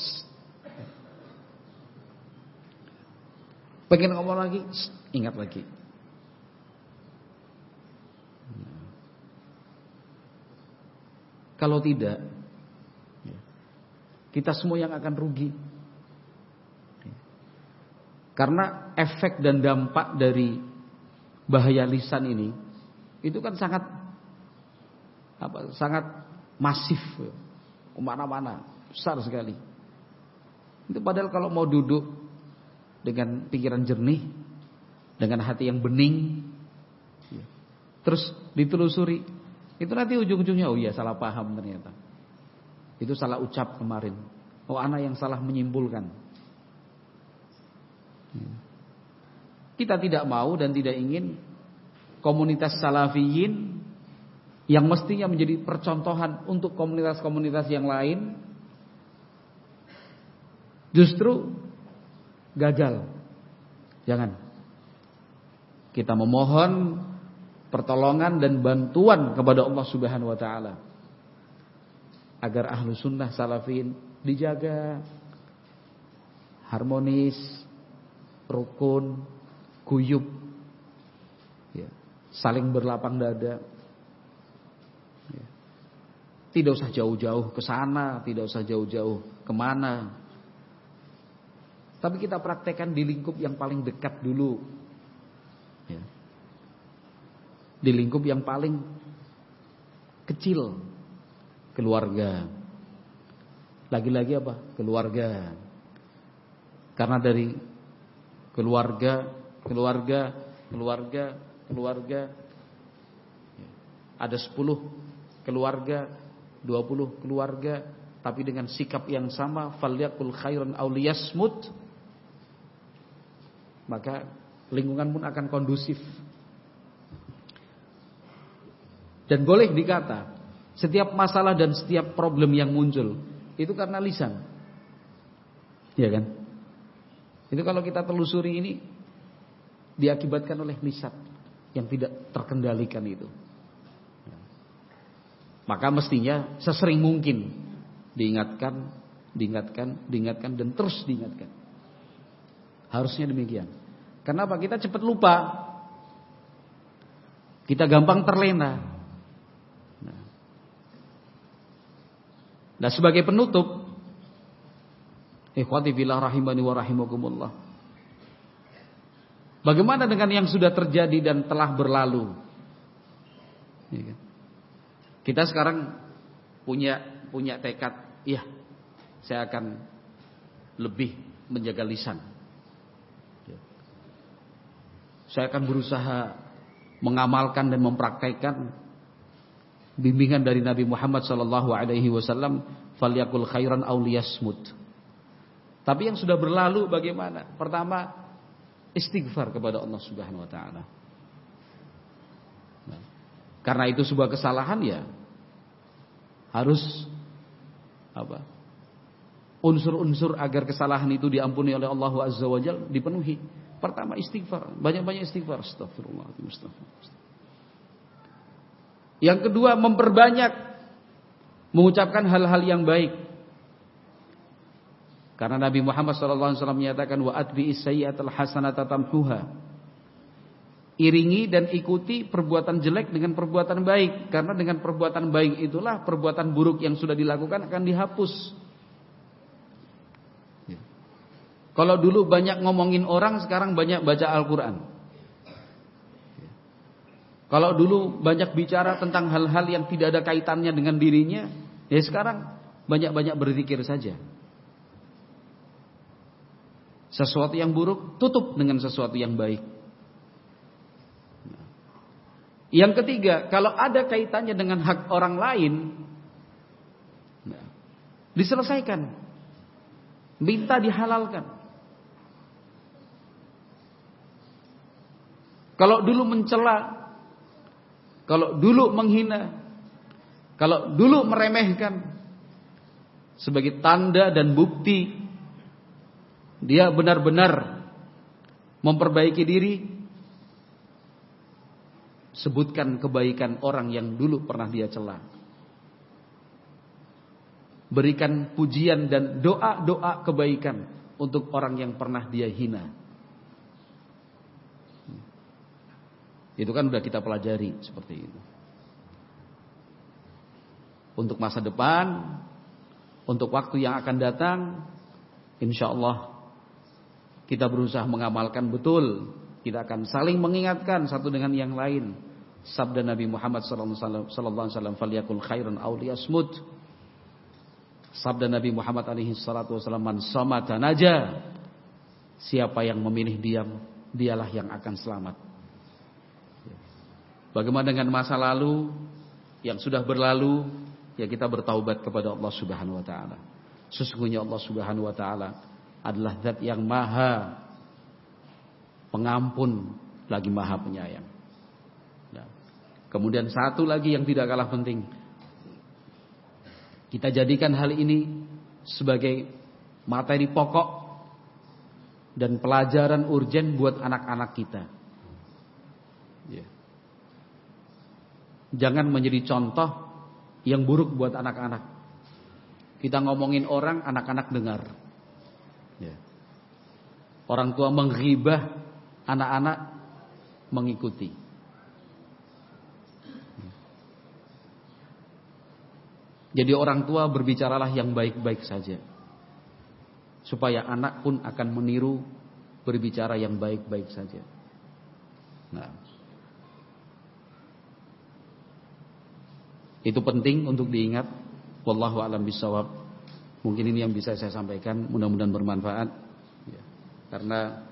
Pengen ngomong lagi, ingat lagi. Kalau tidak, kita semua yang akan rugi. Karena efek dan dampak dari bahaya lisan ini itu kan sangat masif, kemana-mana, besar sekali. Itu padahal kalau mau duduk dengan pikiran jernih, dengan hati yang bening, terus ditelusuri, itu nanti ujung-ujungnya, oh iya salah paham ternyata. Itu salah ucap kemarin. Oh ana yang salah menyimpulkan. Kita tidak mau dan tidak ingin komunitas salafiyin yang mestinya menjadi percontohan untuk komunitas-komunitas yang lain justru gagal. Jangan. Kita memohon pertolongan dan bantuan kepada Allah Subhanahu wa taala agar ahlu sunnah salafiyin dijaga harmonis, rukun, guyub, ya, saling berlapang dada. Ya. Tidak usah jauh-jauh ke sana, tidak usah jauh-jauh kemana. Tapi kita praktekkan di lingkup yang paling dekat dulu. Ya. Di lingkup yang paling kecil, keluarga. Lagi-lagi apa? Keluarga. Karena dari keluarga ada 10 keluarga, 20 keluarga, tapi dengan sikap yang sama, falyakul khairan aw liyasmut, maka lingkungan pun akan kondusif. Dan boleh dikata setiap masalah dan setiap problem yang muncul itu karena lisan. Ya kan? Itu kalau kita telusuri ini diakibatkan oleh lisan yang tidak terkendalikan itu. Maka mestinya sesering mungkin diingatkan dan terus diingatkan. Harusnya demikian. Kenapa? Kita cepat lupa. Kita gampang terlena. Nah, sebagai penutup, ikhwati fillah rahimani wa rahimakumullah. Bagaimana dengan yang sudah terjadi dan telah berlalu? Kita sekarang punya tekad, ya, saya akan lebih menjaga lisan. Saya akan berusaha mengamalkan dan mempraktikkan bimbingan dari Nabi Muhammad SAW, falyakul khairan aw liyasmut. Tapi yang sudah berlalu bagaimana? Pertama, istighfar kepada Allah Subhanahu wa taala. Karena itu sebuah kesalahan, ya harus apa? Unsur-unsur agar kesalahan itu diampuni oleh Allah Azza wa Jalla dipenuhi. Pertama istighfar, banyak-banyak istighfar. Astagfirullahaladzim. Yang kedua, memperbanyak mengucapkan hal-hal yang baik. Karena Nabi Muhammad SAW menyatakan wa atbi'is sayyi'atal hasanata tamhuha. Iringi dan ikuti perbuatan jelek dengan perbuatan baik, karena dengan perbuatan baik itulah perbuatan buruk yang sudah dilakukan akan dihapus. Kalau dulu banyak ngomongin orang, sekarang banyak baca Al-Quran. Kalau dulu banyak bicara tentang hal-hal yang tidak ada kaitannya dengan dirinya, ya sekarang banyak-banyak berzikir saja. Sesuatu yang buruk tutup dengan sesuatu yang baik. Yang ketiga, kalau ada kaitannya dengan hak orang lain, diselesaikan, minta dihalalkan. Kalau dulu mencela, kalau dulu menghina, kalau dulu meremehkan, sebagai tanda dan bukti dia benar-benar memperbaiki diri, sebutkan kebaikan orang yang dulu pernah dia cela. Berikan pujian dan doa-doa kebaikan untuk orang yang pernah dia hina. Itu kan udah kita pelajari seperti itu. Untuk masa depan, untuk waktu yang akan datang, insya Allah kita berusaha mengamalkan betul. Kita akan saling mengingatkan satu dengan yang lain. Sabda Nabi Muhammad sallallahu alaihi wasallam, "Falyakul khairan aw liyasmut." Sabda Nabi Muhammad alaihi salatu wasallam, "Man samata naja." Siapa yang memilih diam, dialah yang akan selamat. Bagaimana dengan masa lalu yang sudah berlalu, ya kita bertaubat kepada Allah Subhanahu wa taala. Sesungguhnya Allah Subhanahu wa taala adalah zat yang maha pengampun lagi maha penyayang. Nah, kemudian satu lagi yang tidak kalah penting, kita jadikan hal ini sebagai materi pokok dan pelajaran urgen buat anak-anak kita. Ya. Jangan menjadi contoh yang buruk buat anak-anak. Kita ngomongin orang, anak-anak dengar. Ya. Orang tua menghibah, anak-anak mengikuti. Jadi orang tua berbicaralah yang baik-baik saja, supaya anak pun akan meniru berbicara yang baik-baik saja. Nah, itu penting untuk diingat. Wallahu a'lam bishawab. Mungkin ini yang bisa saya sampaikan, mudah-mudahan bermanfaat. Ya. Karena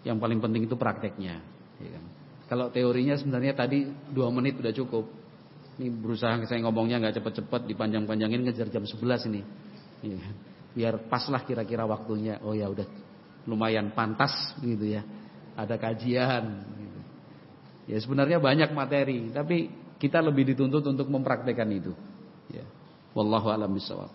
yang paling penting itu prakteknya. Ya kan? Kalau teorinya sebenarnya tadi 2 menit sudah cukup. Ini berusaha saya ngomongnya nggak cepet-cepet, dipanjang-panjangin, ngejar jam 11 ini. Ya. Biar pas lah kira-kira waktunya. Oh ya udah lumayan pantas gitu ya. Ada kajian. Gitu. Ya sebenarnya banyak materi, tapi kita lebih dituntut untuk mempraktekkan itu. Ya. Wallahu a'lam bishawab.